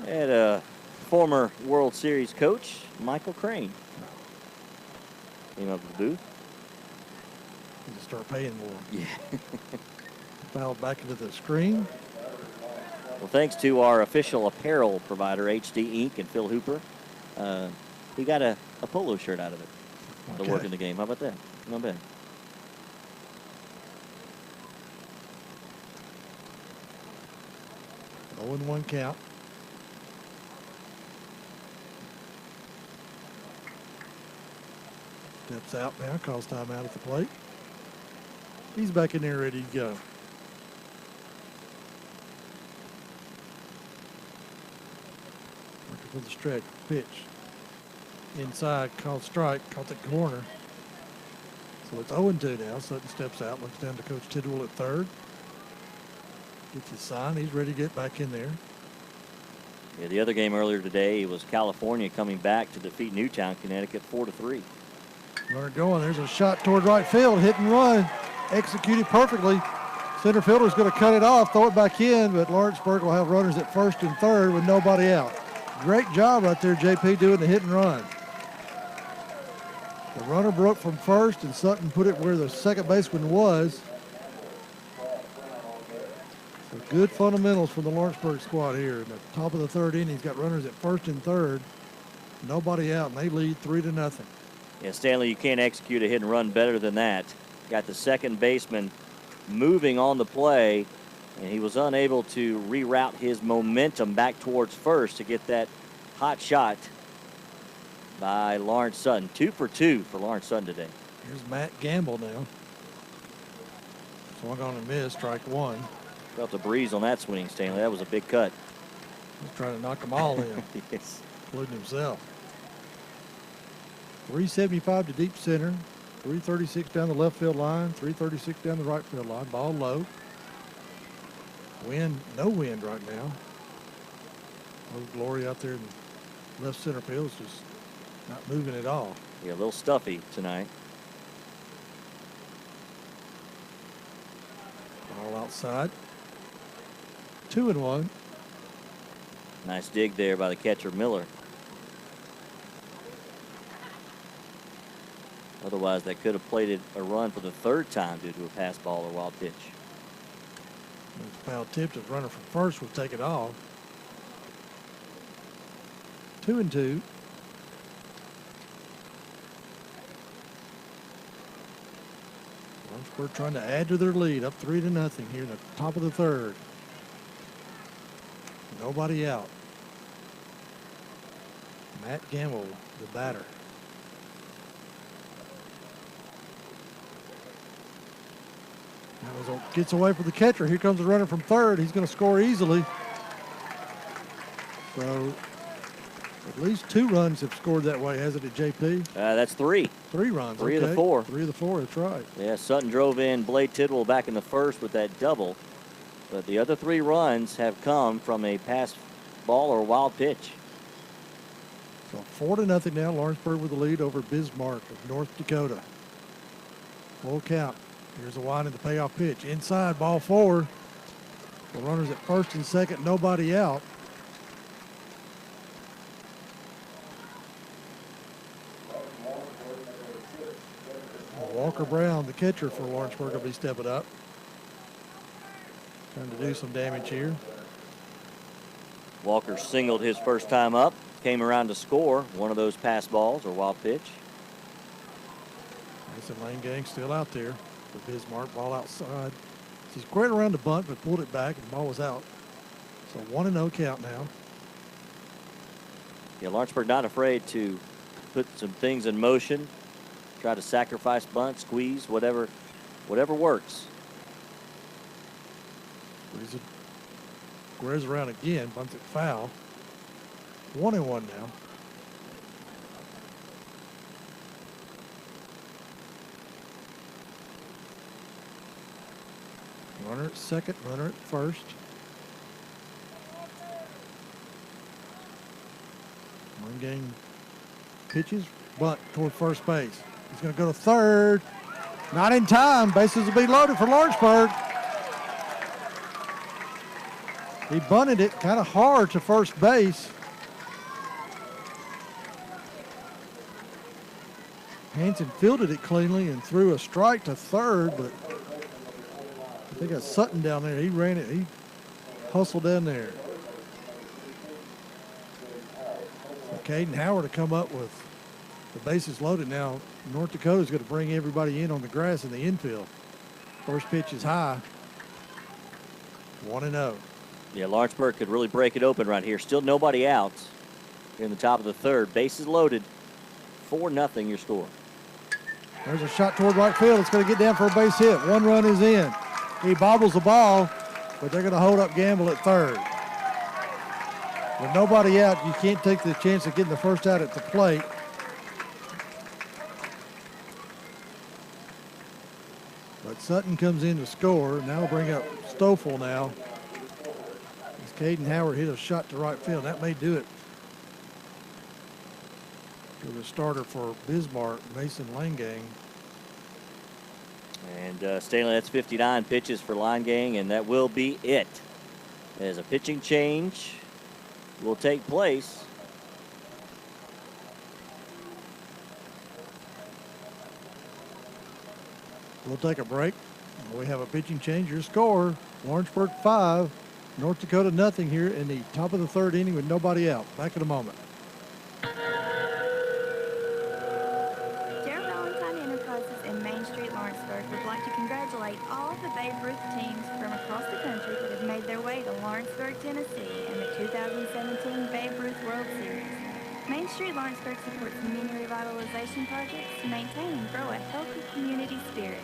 Had a former World Series coach, Michael Crane, came up to the booth. Need to start paying more. Yeah. Fouled back into the screen. Well, thanks to our official apparel provider, HD Inc. and Phil Hooper, he got a polo shirt out of it to work in the game. How about that? Not bad. Oh, 0-1 count. Steps out now, calls timeout at the plate. He's back in there ready to go. Working for the stretch. Pitch. Inside, called strike, caught the corner. So it's 0-2 now. Sutton steps out, looks down to Coach Tidwell at third. Gets his sign. He's ready to get back in there. Yeah, the other game earlier today was California coming back to defeat Newtown, Connecticut, 4-3. Runner going. There's a shot toward right field. Hit and run. Executed perfectly. Center fielder's going to cut it off, throw it back in, but Lawrenceburg will have runners at first and third with nobody out. Great job right there, JP, doing the hit and run. The runner broke from first, and Sutton put it where the second baseman was. So good fundamentals for the Lawrenceburg squad here. In the top of the third inning, he's got runners at first and third. Nobody out, and they lead 3-0. Yeah, Stanley, you can't execute a hit and run better than that. Got the second baseman moving on the play, and he was unable to reroute his momentum back towards first to get that hot shot by Lawrence Sutton. 2 for 2 for Lawrence Sutton today. Here's Matt Gamble now. Swung on and missed, strike one. Felt the breeze on that swing, Stanley. That was a big cut. He's trying to knock them all in, Yes. including himself. 375 to deep center, 336 down the left field line, 336 down the right field line. Ball low. Wind, no wind right now. No glory out there in left center field. It's just not moving at all. Yeah, a little stuffy tonight. Ball outside. 2-1. Nice dig there by the catcher, Miller. Otherwise, that could have plated a run for the third time due to a pass ball or wild pitch. Foul tipped. His runner from first will take it off. 2-2. Lawrenceburg trying to add to their lead, up 3-0 here in the top of the third. Nobody out. Matt Gamble, the batter. Gets away from the catcher. Here comes the runner from third. He's going to score easily. So at least 2 runs have scored that way, hasn't it, JP? That's 3. 3 runs. Three of the 4. 3 of the 4, that's right. Yeah, Sutton drove in Blade Tidwell back in the first with that double. But the other 3 runs have come from a pass ball or wild pitch. So 4-0 now. Lawrenceburg with the lead over Bismarck of North Dakota. Full count. Here's a wind in the payoff pitch. Inside, ball 4. The runners at first and second, nobody out. Walker Brown, the catcher for Lawrenceburg, will be stepping up. Trying to do some damage here. Walker singled his first time up. Came around to score one of those pass balls or wild pitch. Mason Lane gang still out there. For Bismarck, ball outside. He's great around the bunt, but pulled it back, and the ball was out. So 1-0 count now. Yeah, Lawrenceburg not afraid to put some things in motion. Try to sacrifice bunt, squeeze, whatever works. Squares around again, bunts it foul. 1-1 now. Runner at second, runner at first. One game pitches, bunt toward first base. He's going to go to third. Not in time. Bases will be loaded for Lawrenceburg. He bunted it kind of hard to first base. Hanson fielded it cleanly and threw a strike to third, but they got Sutton down there. He ran it. He hustled down there. So Caden Howard to come up with the bases loaded now. North Dakota's going to bring everybody in on the grass in the infield. First pitch is high. 1-0. Yeah, Lawrenceburg could really break it open right here. Still nobody out here in the top of the third. Bases loaded. 4-0 your score. There's a shot toward right field. It's going to get down for a base hit. 1 run is in. He bobbles the ball, but they're going to hold up Gamble at third. With nobody out, you can't take the chance of getting the first out at the plate. But Sutton comes in to score. Now we'll bring up Stoffel now. As Caden Howard hit a shot to right field. That may do it for the starter for Bismarck, Mason Langang. And Stanley, that's 59 pitches for Langang, and that will be it. As a pitching change will take place. We'll take a break. We have a pitching change. Your score, Lawrenceburg 5, North Dakota nothing here in the top of the third inning with nobody out. Back in a moment. Congratulate all the Babe Ruth teams from across the country that have made their way to Lawrenceburg, Tennessee in the 2017 Babe Ruth World Series. Main Street Lawrenceburg supports many revitalization projects to maintain and grow a healthy community spirit.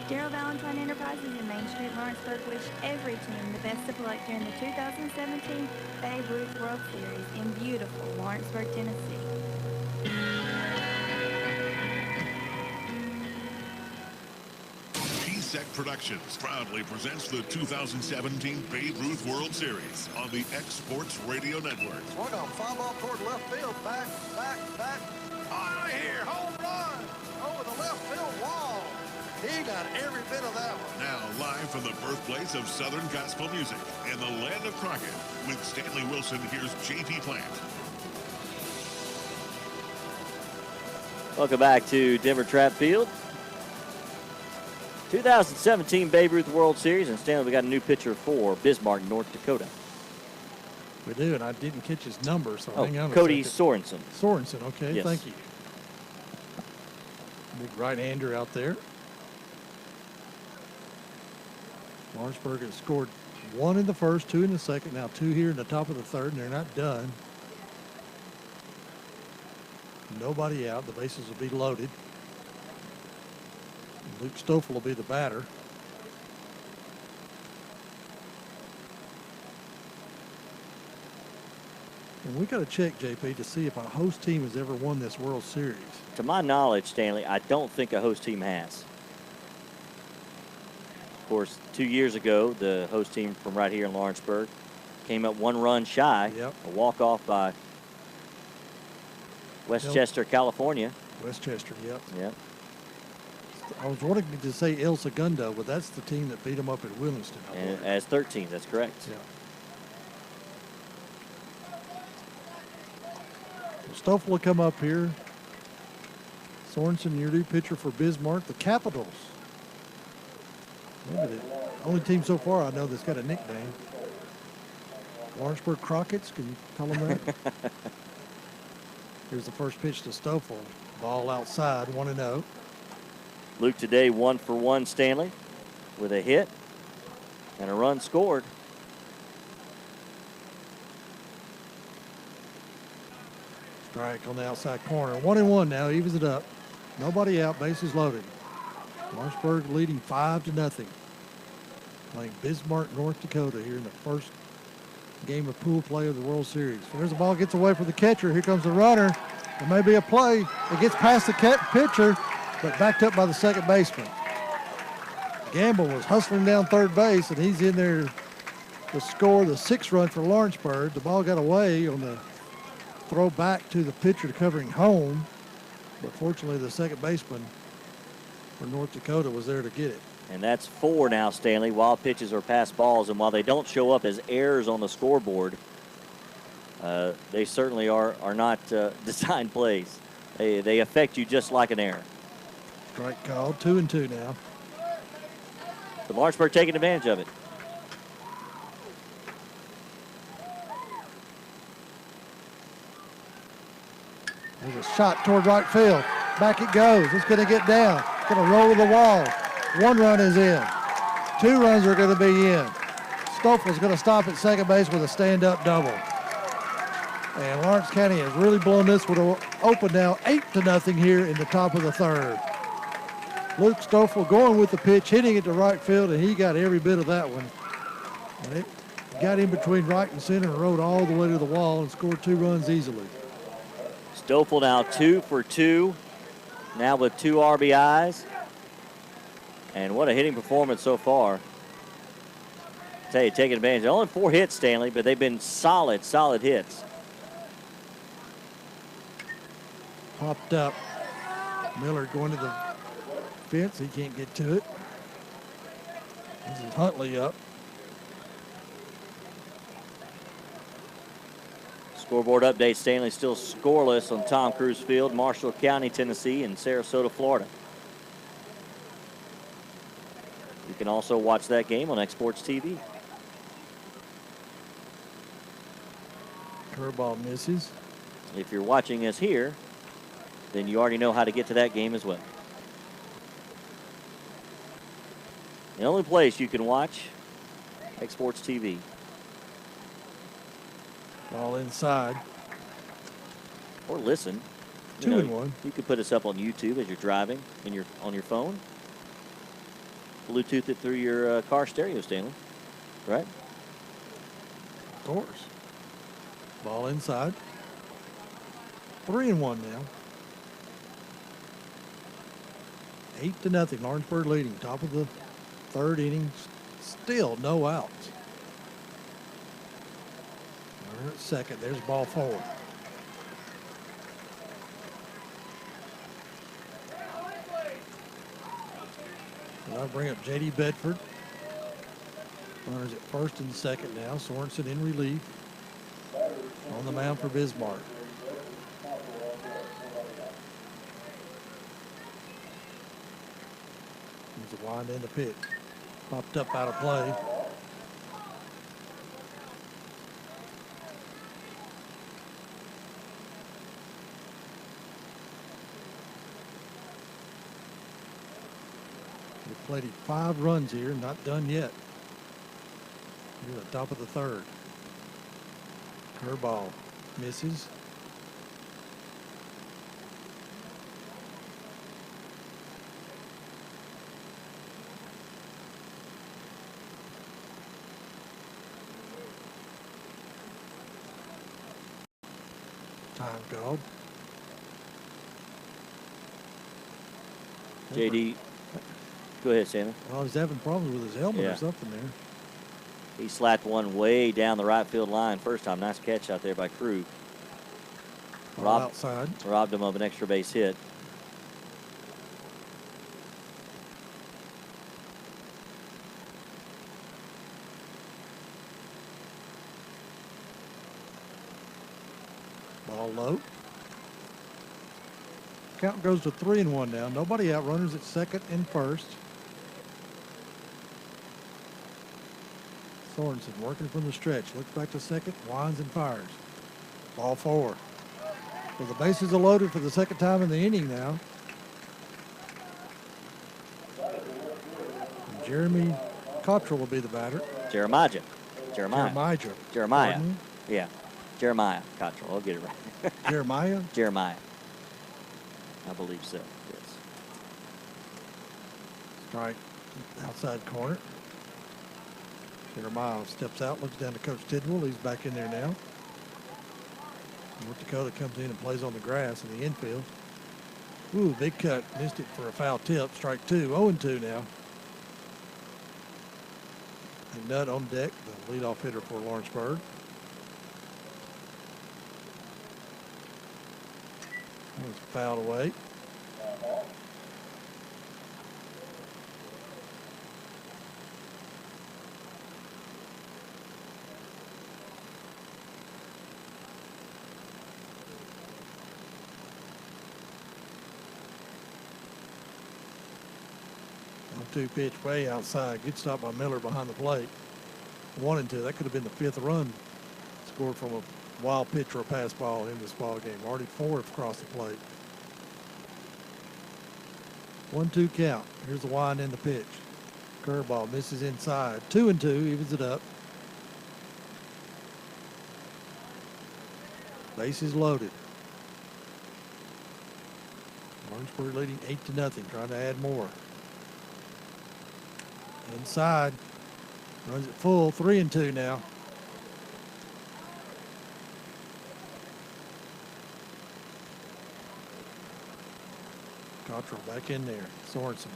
Darrell Valentine Enterprises and Main Street Lawrenceburg wish every team the best of luck during the 2017 Babe Ruth World Series in beautiful Lawrenceburg, Tennessee. Productions proudly presents the 2017 Babe Ruth World Series on the X Sports Radio Network. Swung on, fly ball toward left field, back. Out of here, home run! Over the left field wall. He got every bit of that one. Now live from the birthplace of Southern gospel music in the land of Crockett, with Stanley Wilson, here's JP Plant. Welcome back to Denver Trap Field. 2017 Babe Ruth World Series, and Stanley, we got a new pitcher for Bismarck, North Dakota. We do, and I didn't catch his number, so hang on Cody a second. Sorensen. Sorensen, okay, yes. Thank you. Big right-hander out there. Lawrenceburg has scored 1 in the first, 2 in the second, now 2 here in the top of the third, and they're not done. Nobody out. The bases will be loaded. Luke Stoffel will be the batter. And we got to check, JP, to see if a host team has ever won this World Series. To my knowledge, Stanley, I don't think a host team has. Of course, 2 years ago, the host team from right here in Lawrenceburg came up 1 run shy. Yep. A walk-off by Westchester, California. Westchester, yep. Yep. I was wanting to say El Segundo, but that's the team that beat them up at Willingston. And as 13, that's correct. Yeah. Stoffel will come up here. Sorensen, your new pitcher for Bismarck, the Capitals. Maybe the only team so far I know that's got a nickname. Lawrenceburg Crockett's, can you tell them that? Here's the first pitch to Stoffel. Ball outside, 1-0. Luke today 1 for 1, Stanley, with a hit and a run scored. Strike on the outside corner. 1-1 now, evens it up. Nobody out, bases loaded. Lawrenceburg leading 5-0. Playing Bismarck, North Dakota here in the first game of pool play of the World Series. There's the ball, gets away from the catcher. Here comes the runner. There may be a play. It gets past the pitcher, but backed up by the second baseman. Gamble was hustling down third base, and he's in there to score the 6th run for Lawrenceburg. The ball got away on the throw back to the pitcher covering home, but fortunately the second baseman for North Dakota was there to get it. And that's 4 now, Stanley. Wild pitches are pass balls, and while they don't show up as errors on the scoreboard, they certainly are not designed plays. They affect you just like an error. Strike called, 2-2 now. But Lawrenceburg taking advantage of it. There's a shot toward right field. Back it goes. It's going to get down. It's going to roll to the wall. 1 run is in. 2 runs are going to be in. Stoffel's going to stop at second base with a stand-up double. And Lawrence County has really blown this one open now, 8-0 here in the top of the 3rd. Luke Stoffel going with the pitch, hitting it to right field, and he got every bit of that one. And it got in between right and center and rode all the way to the wall and scored 2 runs easily. Stoffel now 2 for 2, now with 2 RBIs. And what a hitting performance so far. I tell you, taking advantage. Only 4 hits, Stanley, but they've been solid hits. Popped up. Miller going to the fence. He can't get to it. This is Huntley up. Scoreboard update, Stanley still scoreless on Tom Cruise Field, Marshall County, Tennessee, and Sarasota, Florida. You can also watch that game on Exports TV. Curveball misses. If you're watching us here, then you already know how to get to that game as well. The only place you can watch Exports TV. Ball inside. Or listen. 2-1. You could put us up on YouTube as you're driving on your phone. Bluetooth it through your car stereo, Stanley. Right? Of course. Ball inside. 3-1 now. 8-0. Lawrenceburg leading. Top of the 3rd inning. Still no outs. Runner at second. There's ball 4. I'll bring up J.D. Bedford. Runners at first and second now. Sorensen in relief. On the mound for Bismarck. Here's a wind in the pitch. Popped up out of play. We've played 5 runs here, not done yet. Here at the top of the 3rd. Curveball misses. called. JD, go ahead, Stanley. Well, he's having problems with his helmet Yeah. or something there. He slapped one way down the right field line first time. Nice catch out there by Krug. Outside. Robbed him of an extra base hit. Ball low. Count goes to 3-1 now. Nobody out. Runners at second and first. Sorensen working from the stretch. Looks back to second. Winds and fires. Ball 4. So the bases are loaded for the second time in the inning now. And Jeremy Cottrell will be the batter. Jeremiah. Pardon me? Yeah. Jeremiah Cottrell. I'll get it right. Jeremiah? Jeremiah. I believe so, yes. Strike outside corner. Jeremiah steps out, looks down to Coach Tidwell. He's back in there now. North Dakota comes in and plays on the grass in the infield. Ooh, big cut. Missed it for a foul tip. Strike 2. 0-2 now. And Nutt on deck, the leadoff hitter for Lawrenceburg. That was fouled away. Two pitch way outside. Good stop by Miller behind the plate. 1-2. That could have been the 5th run scored from a wild pitch or a pass ball in this ball game. Already 4 across the plate. 1-2 count. Here's the wind in the pitch. Curveball misses inside. 2-2 evens it up. Bases loaded. Lawrenceburg leading 8-0. Trying to add more. Inside, runs it full, 3-2 now. Cottrell back in there. Sorensen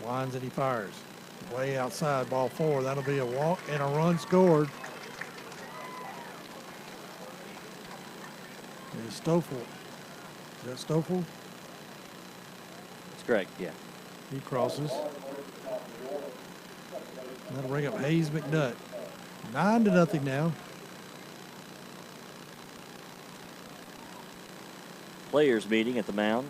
winds and he fires. Way outside, ball 4. That'll be a walk and a run scored. There's Stoffel. Is that Stoffel? That's correct, yeah. He crosses. That'll bring up Hayes McNutt. 9-0 now. Players meeting at the mound.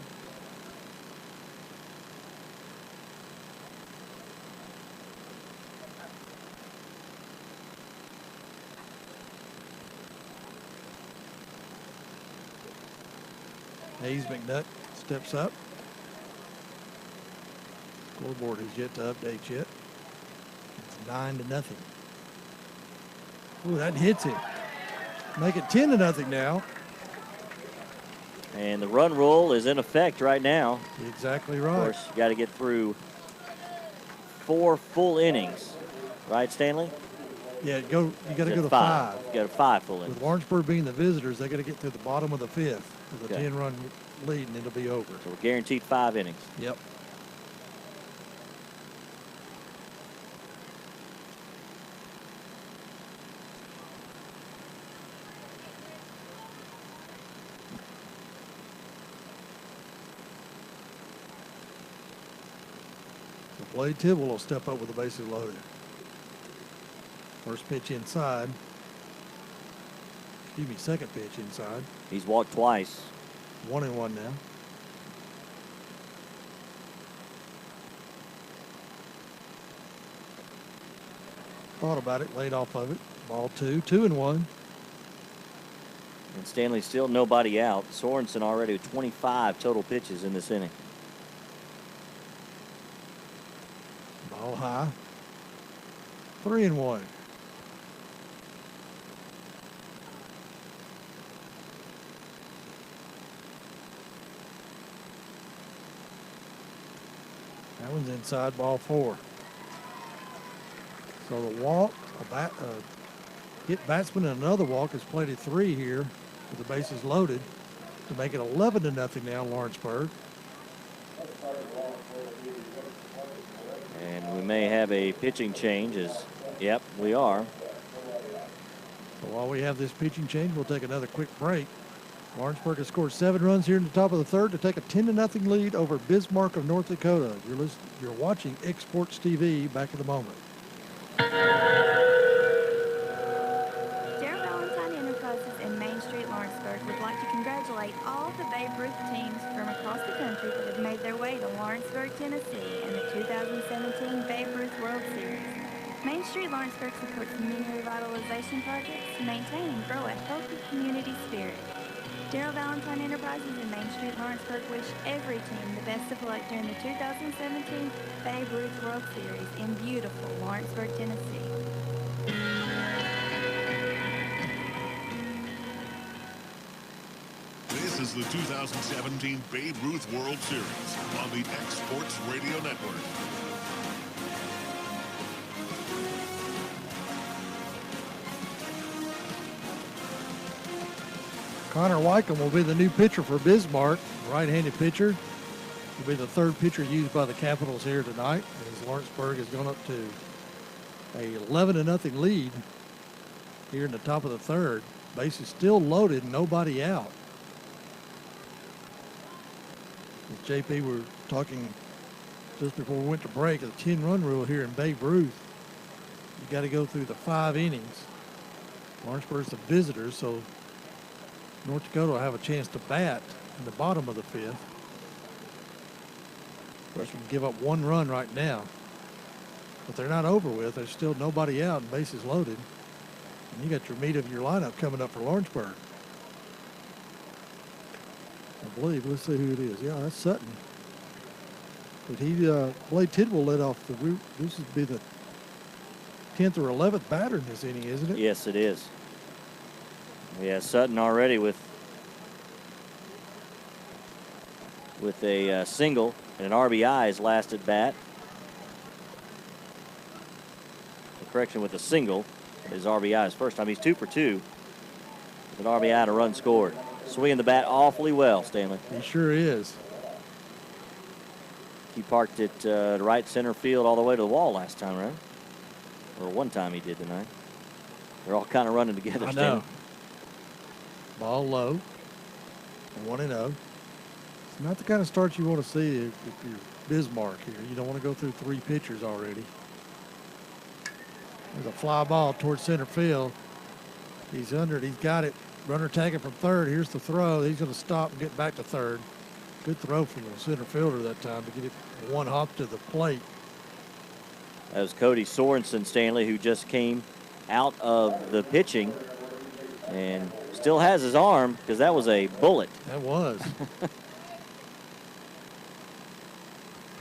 Hayes McNutt steps up. Scoreboard is yet to update yet. It's 9-0. Ooh, that hits him. Make it 10-0 now. And the run rule is in effect right now. Exactly right. Of course, you got to get through 4 full innings. Right, Stanley? Yeah, you got to go to 5. You got to 5 full innings. With Lawrenceburg being the visitors, they got to get to the bottom of the 5th with a Okay. 10-run lead, and it'll be over. So we're guaranteed 5 innings. Yep. So Blade Tibble will step up with the bases loaded. First pitch inside. Excuse me, second pitch inside. He's walked twice. 1-1 now. Thought about it, laid off of it. Ball 2, 2-1. And Stanley still nobody out. Sorensen already with 25 total pitches in this inning. Ball high. 3-1. That one's inside, ball 4. So the walk, hit batsman and another walk is played at 3 here with the bases loaded to make it 11-0 now, Lawrenceburg. And we may have a pitching change yep, we are. So while we have this pitching change, we'll take another quick break. Lawrenceburg has scored 7 runs here in the top of the third to take a 10-0 lead over Bismarck of North Dakota. You're watching Exports TV. Back in a moment. Would like to congratulate all the Babe Ruth teams from across the country that have made their way to Lawrenceburg, Tennessee in the 2017 Babe Ruth World Series. Main Street Lawrenceburg supports many revitalization projects to maintain and grow a healthy community spirit. Daryl Valentine Enterprises and Main Street Lawrenceburg wish every team the best of luck during the 2017 Babe Ruth World Series in beautiful Lawrenceburg, Tennessee. This is the 2017 Babe Ruth World Series on the Exports Radio Network. Connor Wycombe will be the new pitcher for Bismarck, right-handed pitcher. Will be the third pitcher used by the Capitals here tonight, as Lawrenceburg has gone up to a 11-0 lead here in the top of the third. Bases still loaded, nobody out. As JP, we were talking just before we went to break, the 10-run rule here in Babe Ruth. You got to go through the 5 innings. Lawrenceburg's the visitors, so North Dakota will have a chance to bat in the bottom of the 5th. Of course, we can give up 1 run right now. But they're not over with. There's still nobody out and bases loaded. And you got your meat of your lineup coming up for Lawrenceburg. I believe, let's see who it is. Yeah, that's Sutton. But Blade Tidwell led off the route. This would be the 10th or 11th batter in this inning, isn't it? Yes, it is. Yeah, Sutton already with a single and an RBI his last at bat. Correction, with a single. His RBI his first time. He's 2 for 2 with an RBI and a run scored. Swinging the bat awfully well, Stanley. He sure is. He parked it right center field all the way to the wall last time, right? Or one time he did tonight. They're all kind of running together, I Stanley. know. Ball low. 1-0. It's not the kind of start you want to see if you're Bismarck here. You don't want to go through 3 pitchers already. There's a fly ball towards center field. He's under it. He's got it. Runner taking from third. Here's the throw. He's going to stop and get back to third. Good throw from the center fielder that time to get it 1 hop to the plate. That was Cody Sorensen, Stanley, who just came out of the pitching and still has his arm because that was a bullet. That was.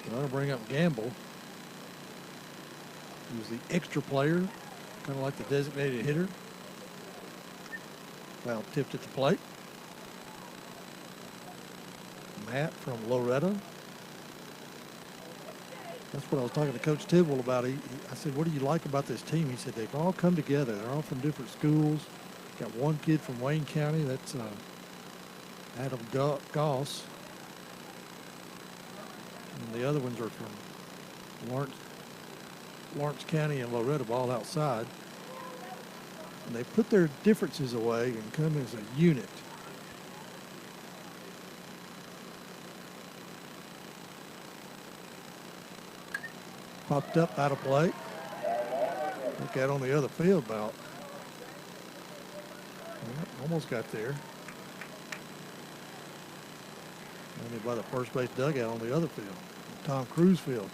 That'll bring up Gamble. He was the extra player, kind of like the designated hitter. Foul tipped at the plate. Matt from Loretto. That's what I was talking to Coach Tidwell about. I said, what do you like about this team? He said, they've all come together. They're all from different schools. Got one kid from Wayne County. That's Adam Goss. And the other ones are from Lawrence County and Loretto, all outside. And they put their differences away and come as a unit. Popped up out of play. Look at on the other field about. Almost got there. Only by the first base dugout on the other field. Tom Cruise field.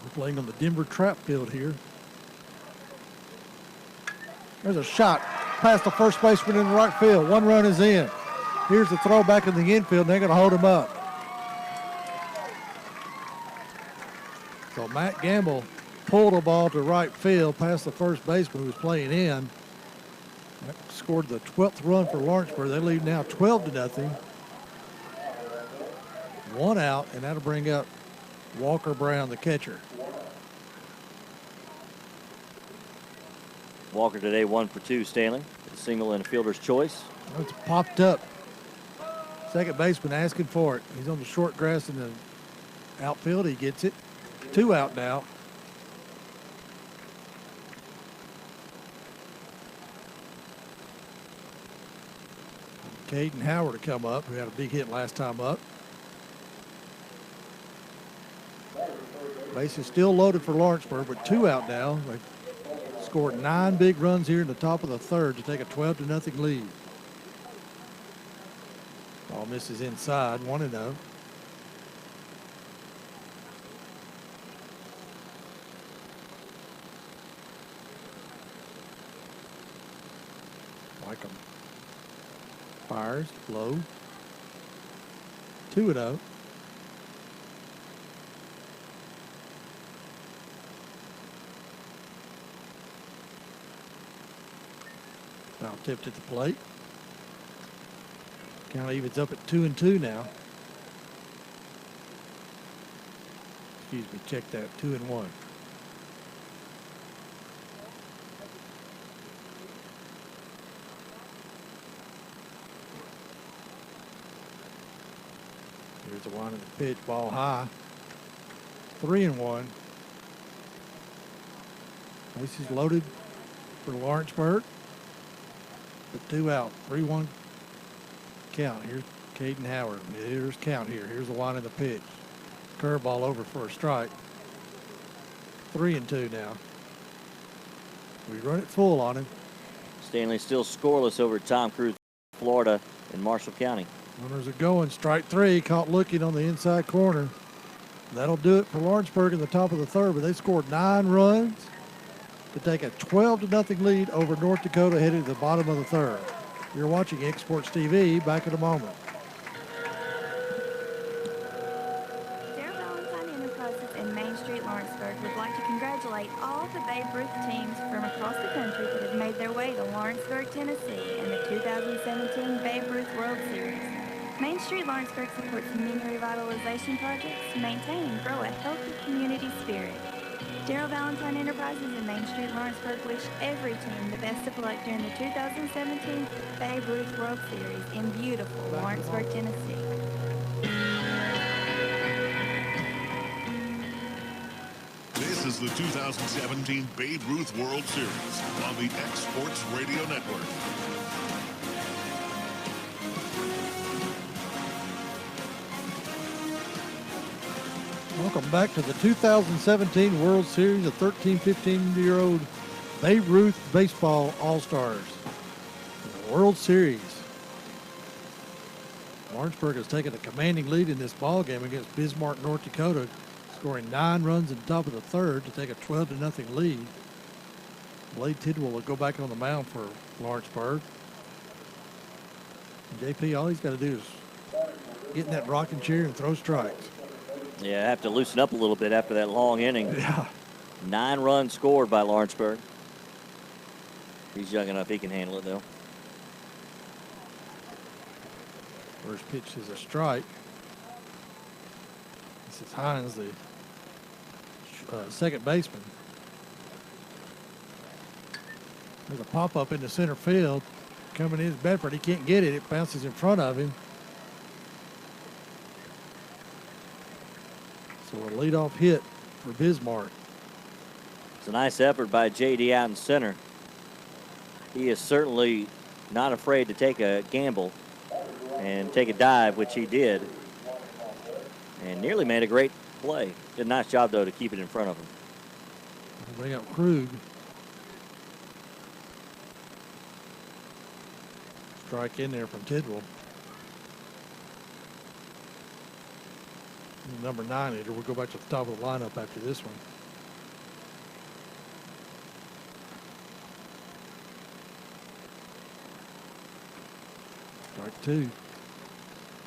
We're playing on the Denver Trap field here. There's a shot past the first baseman in the right field. 1 run is in. Here's the throw back in the infield, and they're going to hold him up. So Matt Gamble pulled a ball to right field past the first baseman who was playing in. That scored the 12th run for Lawrenceburg. They lead now 12-0. 1 out, and that'll bring up Walker Brown, the catcher. Walker today 1 for 2, Stanley. A single and a fielder's choice. It's popped up. Second baseman asking for it. He's on the short grass in the outfield. He gets it. 2 out now. Caden Howard to come up, who had a big hit last time up. Base is still loaded for Lawrenceburg, but 2 out now. They've scored 9 big runs here in the top of the third to take a 12-0 lead. Ball misses inside, 1-0. Wycombe fires low. 2-0. Now tipped at the plate. Count evens up at 2-2 now. Excuse me, check that. 2-1. Here's the one in the pitch, ball high. 3-1. Bases loaded for Lawrenceburg. But 2 out, 3-1 count. Here's Caden Howard. Here's count here. Here's the one in the pitch. Curveball over for a strike. 3-2 now. We run it full on him. Stanley still scoreless over Tom Cruise, Florida, in Marshall County. Runners are going. Strike 3. Caught looking on the inside corner. That'll do it for Lawrenceburg in the top of the third, but they scored 9 runs to take a 12-0 lead over North Dakota headed to the bottom of the third. You're watching Exports TV. Back in a moment. And Main Street Lawrenceburg would like to congratulate all the Babe Ruth teams from across the country that have made their way to Lawrenceburg, Tennessee in the 2017 Babe Ruth World Series. Main Street Lawrenceburg supports many revitalization projects to maintain and grow a healthy community spirit. Daryl Valentine Enterprises and Main Street Lawrenceburg wish every team the best of luck during the 2017 Babe Ruth World Series in beautiful Lawrenceburg, Tennessee. This is the 2017 Babe Ruth World Series on the X Sports Radio Network. Welcome back to the 2017 World Series of 13, 15-year-old Babe Ruth Baseball All-Stars. World Series. Lawrenceburg has taken a commanding lead in this ball game against Bismarck, North Dakota, scoring 9 runs in the top of the third to take a 12-0 lead. Blade Tidwell will go back on the mound for Lawrenceburg. And JP, all he's got to do is get in that rocking chair and throw strikes. Yeah, have to loosen up a little bit after that long inning. Yeah. 9 runs scored by Lawrenceburg. He's young enough, he can handle it, though. First pitch is a strike. This is Hines, the second baseman. There's a pop-up in the center field. Coming in is Bedford. He can't get it. It bounces in front of him. So a leadoff hit for Bismarck. It's a nice effort by J.D. out in center. He is certainly not afraid to take a gamble and take a dive, which he did, and nearly made a great play. Did a nice job, though, to keep it in front of him. Bring up Krug. Strike in there from Tidwell. Number 9 hitter. We'll go back to the top of the lineup after this one. Strike 2.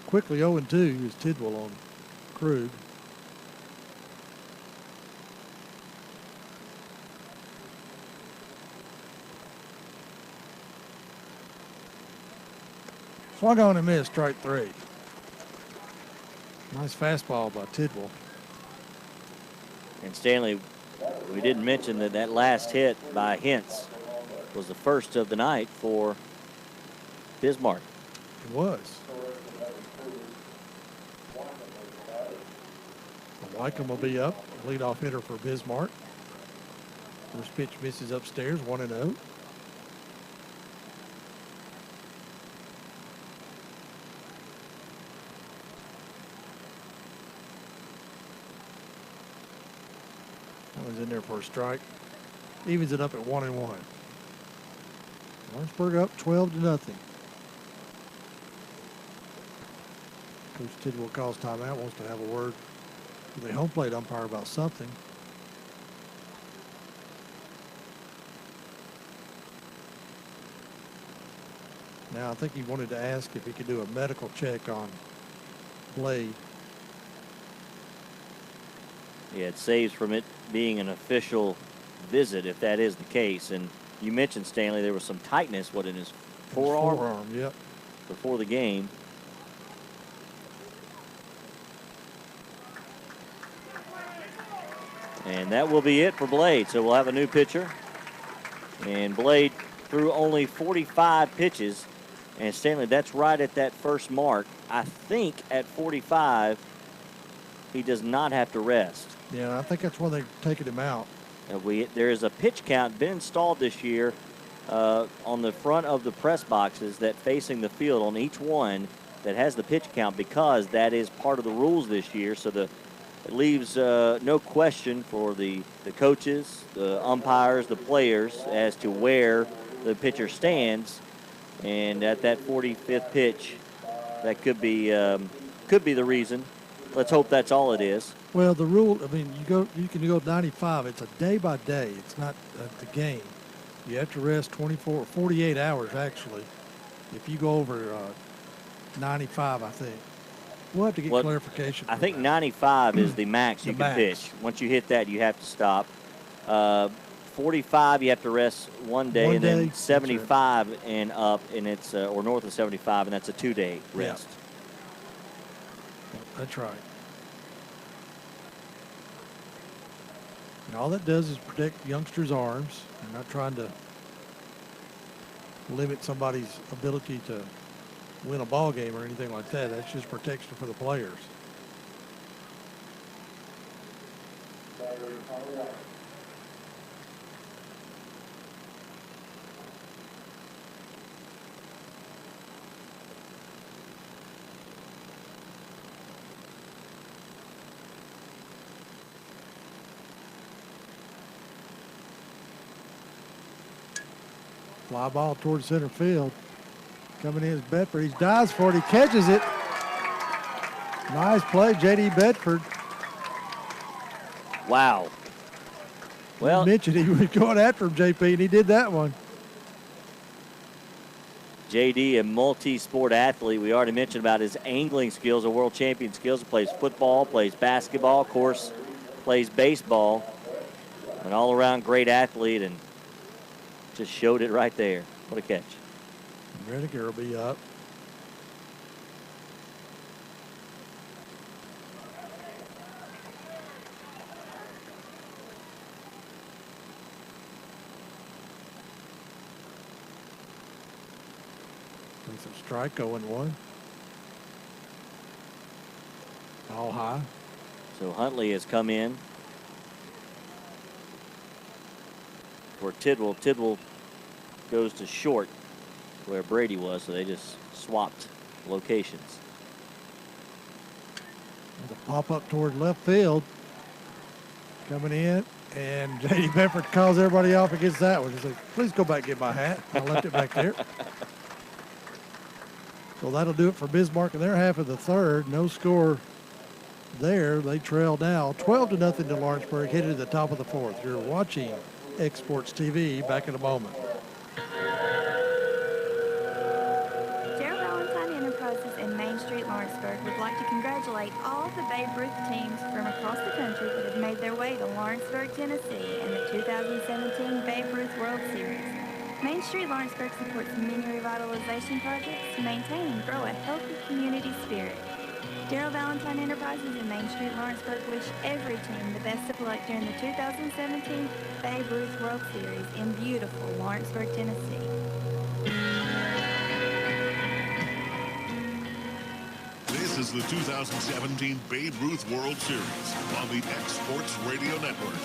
Quickly 0-2 is Tidwell on Krug. Swung on and missed, strike 3. Nice fastball by Tidwell. And Stanley, we didn't mention that last hit by Hintz was the first of the night for Bismarck. It was. Wycombe will be up, leadoff hitter for Bismarck. First pitch misses upstairs, 1-0. One's in there for a strike. Evens it up at 1-1. Lawrenceburg up 12-0. Coach Tidwell calls timeout, wants to have a word with the home plate umpire about something. Now, I think he wanted to ask if he could do a medical check on Blade. Yeah, it saves from it being an official visit if that is the case. And you mentioned, Stanley, there was some tightness, in his forearm? Forearm, yep. Before the game. And that will be it for Blade. So we'll have a new pitcher. And Blade threw only 45 pitches. And Stanley, that's right at that first mark. I think at 45, he does not have to rest. Yeah, I think that's why they've taken him out. There is a pitch count been installed this year on the front of the press boxes that facing the field on each one that has the pitch count, because that is part of the rules this year. So it leaves no question for the coaches, the umpires, the players as to where the pitcher stands. And at that 45th pitch, that could be the reason. Let's hope that's all it is. Well, the rule, I mean, you can go 95. It's a day by day. It's not the game. You have to rest 48 hours, actually, if you go over 95, I think. We'll have to get clarification. I think 95 is the max you can pitch. Once you hit that, you have to stop. 45, you have to rest one day, and then 75 right. And up, and it's or north of 75, and that's a 2-day rest. Yeah. That's right. And all that does is protect youngsters' arms. They're not trying to limit somebody's ability to win a ball game or anything like that. That's just protection for the players. Fly ball towards center field. Coming in is Bedford. He dives for it. He catches it. Nice play, J.D. Bedford. Wow. Well, you mentioned he was going after him, JP, and he did that one. J.D., a multi-sport athlete. We already mentioned about his angling skills, a world champion skills. He plays football, plays basketball, of course, plays baseball. An all-around great athlete, and just showed it right there. What a catch. Rediger will be up. There's a strike, 0-1. All high. So Huntley has come in for Tidwell. Tidwell goes to short where Brady was, so they just swapped locations. There's a pop-up toward left field. Coming in, and J.D. Bedford calls everybody off against that one. He says, please go back and get my hat. I left it back there. So that'll do it for Bismarck in their half of the third. No score there. They trail now 12-0 to Lawrenceburg, headed to the top of the fourth. You're watching Exports TV. Back in a moment. Lawrenceburg would like to congratulate all of the Babe Ruth teams from across the country that have made their way to Lawrenceburg, Tennessee in the 2017 Babe Ruth World Series. Main Street Lawrenceburg supports many revitalization projects to maintain and grow a healthy community spirit. Darrell Valentine Enterprises and Main Street Lawrenceburg wish every team the best of luck during the 2017 Babe Ruth World Series in beautiful Lawrenceburg, Tennessee. This is the 2017 Babe Ruth World Series on the X Sports Radio Network.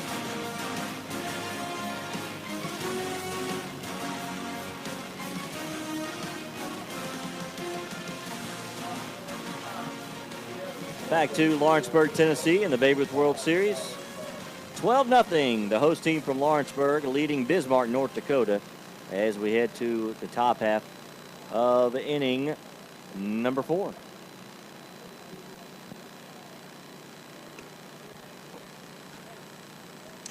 Back to Lawrenceburg, Tennessee in the Babe Ruth World Series. 12-0, the host team from Lawrenceburg leading Bismarck, North Dakota, as we head to the top half of inning number 4.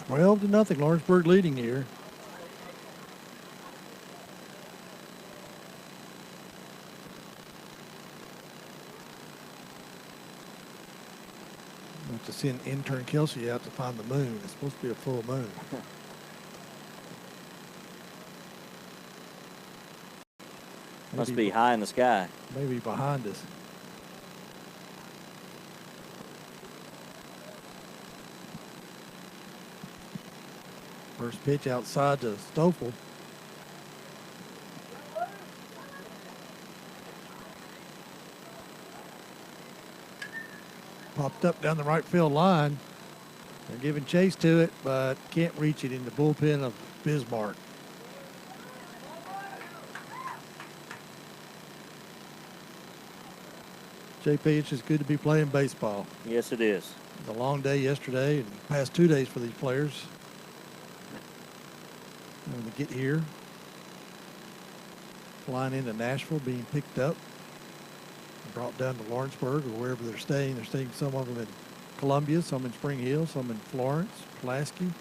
Well, 12-0, Lawrenceburg leading here. We'll have to send intern Kelsey out to find the moon. It's supposed to be a full moon. Must be high in the sky. Maybe behind us. First pitch outside to Stoffel. Popped up down the right field line. They're giving chase to it, but can't reach it in the bullpen of Bismarck. JP, it's just good to be playing baseball. Yes, it is. It's a long day yesterday and the past 2 days for these players. When they get here, flying into Nashville, being picked up, brought down to Lawrenceburg or wherever they're staying. They're staying, some of them in Columbia, some in Spring Hill, some in Florence, Pulaski.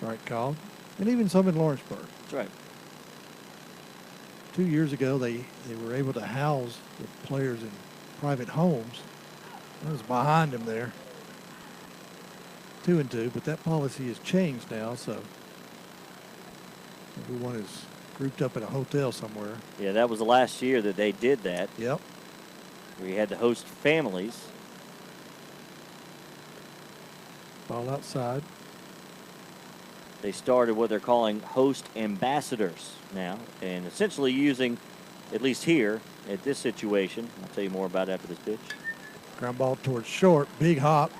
Right call. And even some in Lawrenceburg. That's right. 2 years ago, they were able to house the players in private homes. I was behind them there. 2-2, but that policy has changed now, so everyone is grouped up in a hotel somewhere. Yeah, that was the last year that they did that. Yep. We had to host families. Ball outside. They started what they're calling host ambassadors now, and essentially using, at least here, at this situation, I'll tell you more about it after this pitch. Ground ball towards short, big hop.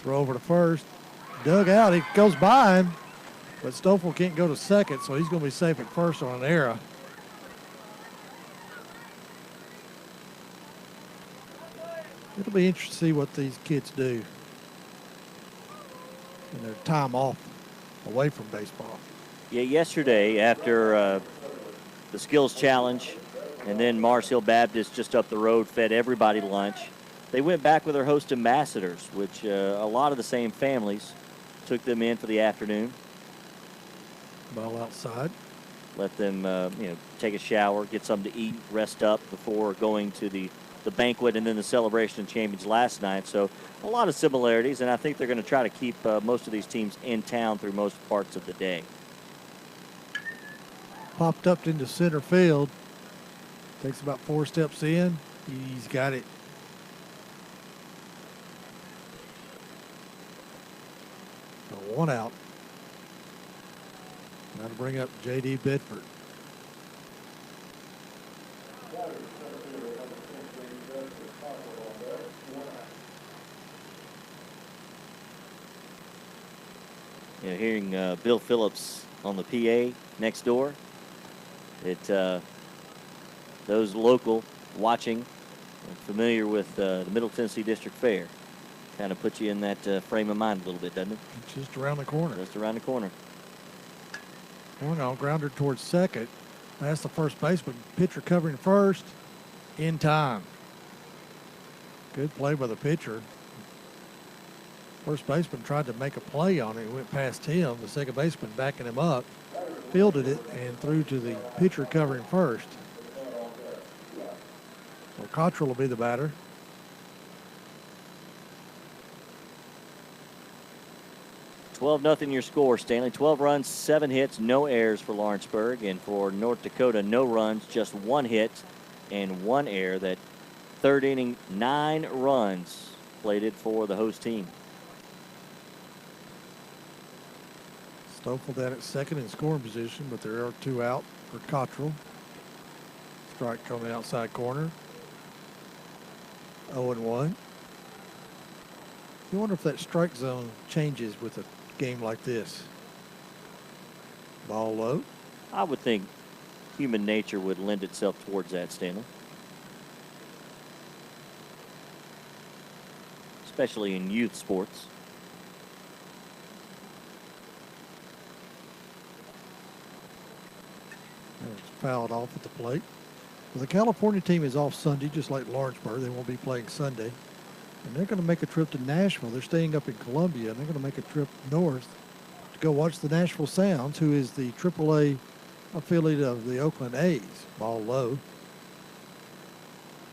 Throw over to first. Dug out, he goes by him, but Stoffel can't go to second, so he's going to be safe at first on an error. It'll be interesting to see what these kids do in their time off away from baseball. Yeah, yesterday after the skills challenge and then Mars Hill Baptist just up the road fed everybody lunch, they went back with their host ambassadors, which a lot of the same families took them in for the afternoon. Ball outside. Let them, take a shower, get something to eat, rest up before going to the banquet and then the celebration of champions last night. So a lot of similarities, and I think they're going to try to keep most of these teams in town through most parts of the day. Popped up into center field. Takes about 4 steps in. He's got it. So 1 out. Now to bring up J.D. Bedford. Hearing Bill Phillips on the PA next door. Those local watching and familiar with the Middle Tennessee District Fair kind of puts you in that frame of mind a little bit, doesn't it? It's just around the corner. Just around the corner. Going on, grounder towards second. That's the first baseman. Pitcher covering first in time. Good play by the pitcher. First baseman tried to make a play on it. It went past him. The second baseman backing him up, fielded it, and threw to the pitcher covering first. So Cottrell will be the batter. $12-0 your score, Stanley. 12 runs, 7 hits, no errors for Lawrenceburg. And for North Dakota, no runs, just 1 hit and 1 error that third inning, 9 runs plated for the host team. Stoffel down at second in scoring position, but there are 2 out for Cottrell. Strike coming outside corner. 0-1. You wonder if that strike zone changes with a game like this. Ball low. I would think human nature would lend itself towards that, Stanley. Especially in youth sports. It's fouled off at the plate. Well, the California team is off Sunday, just like Lawrenceburg. They won't be playing Sunday. And they're going to make a trip to Nashville. They're staying up in Columbia, and they're going to make a trip north to go watch the Nashville Sounds, who is the AAA affiliate of the Oakland A's. Ball low.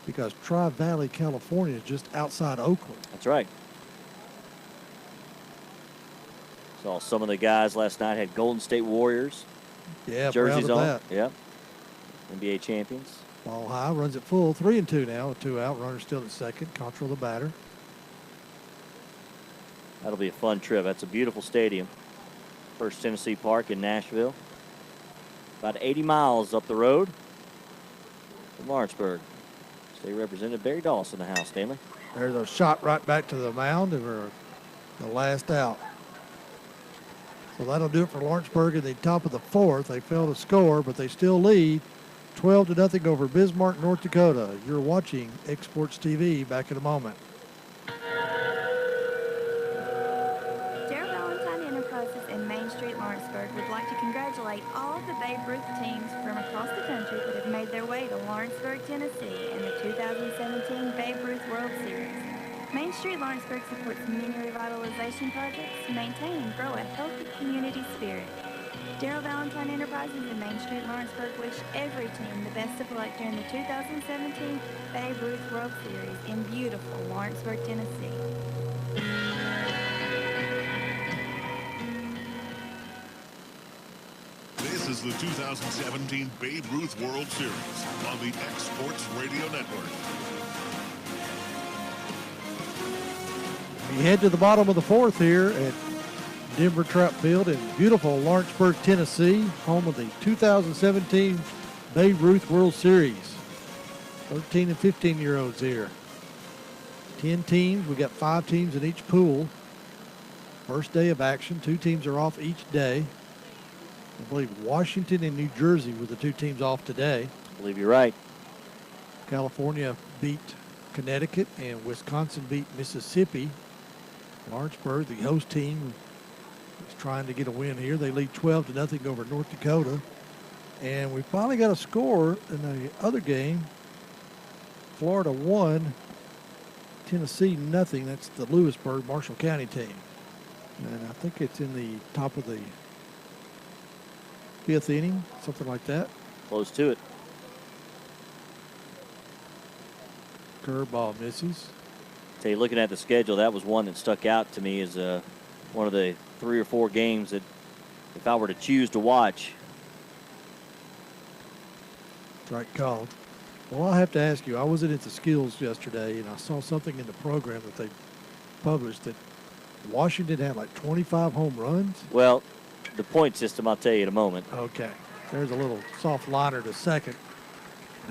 Because Tri-Valley, California is just outside Oakland. That's right. Saw some of the guys last night had Golden State Warriors jerseys on. That. Yep. NBA champions. Ball high, runs it full. 3-2 now with 2 out. Runner still at second. Cottrell the batter. That'll be a fun trip. That's a beautiful stadium. First Tennessee Park in Nashville. About 80 miles up the road from Lawrenceburg. State Representative Barry Dawson in the house, Stanley. There's a shot right back to the mound for the last out. So that'll do it for Lawrenceburg at the top of the 4th. They failed to score, but they still lead 12-0 over Bismarck, North Dakota. You're watching Exports TV. Back in a moment. Darrell Valentine Enterprises and Main Street Lawrenceburg would like to congratulate all of the Babe Ruth teams from across the country that have made their way to Lawrenceburg, Tennessee in the 2017 Babe Ruth World Series. Main Street Lawrenceburg supports many revitalization projects, maintain and grow a healthy community spirit. Darrell Valentine Enterprises and Main Street Lawrenceburg wish every team the best of luck during the 2017 Babe Ruth World Series in beautiful Lawrenceburg, Tennessee. This is the 2017 Babe Ruth World Series on the Exports Radio Network. We head to the bottom of the 4th here at Denver Trapp Field in beautiful Lawrenceburg, Tennessee, home of the 2017 Babe Ruth World Series. 13 and 15-year-olds here. 10 teams. We got 5 teams in each pool. First day of action. 2 teams are off each day. I believe Washington and New Jersey were the 2 teams off today. I believe you're right. California beat Connecticut and Wisconsin beat Mississippi. Lawrenceburg, the host team, is trying to get a win here. They lead 12-0 over North Dakota. And we finally got a score in the other game. Florida 1, Tennessee 0. That's the Lewisburg, Marshall County team. And I think it's in the top of the 5th inning, something like that. Close to it. Curveball misses. Tell you, looking at the schedule, that was one that stuck out to me as one of the 3 or 4 games that if I were to choose to watch. Strike called. Well, I have to ask you, I was at the skills yesterday, and I saw something in the program that they published that Washington had like 25 home runs. Well, the point system, I'll tell you in a moment. Okay. There's a little soft liner to second.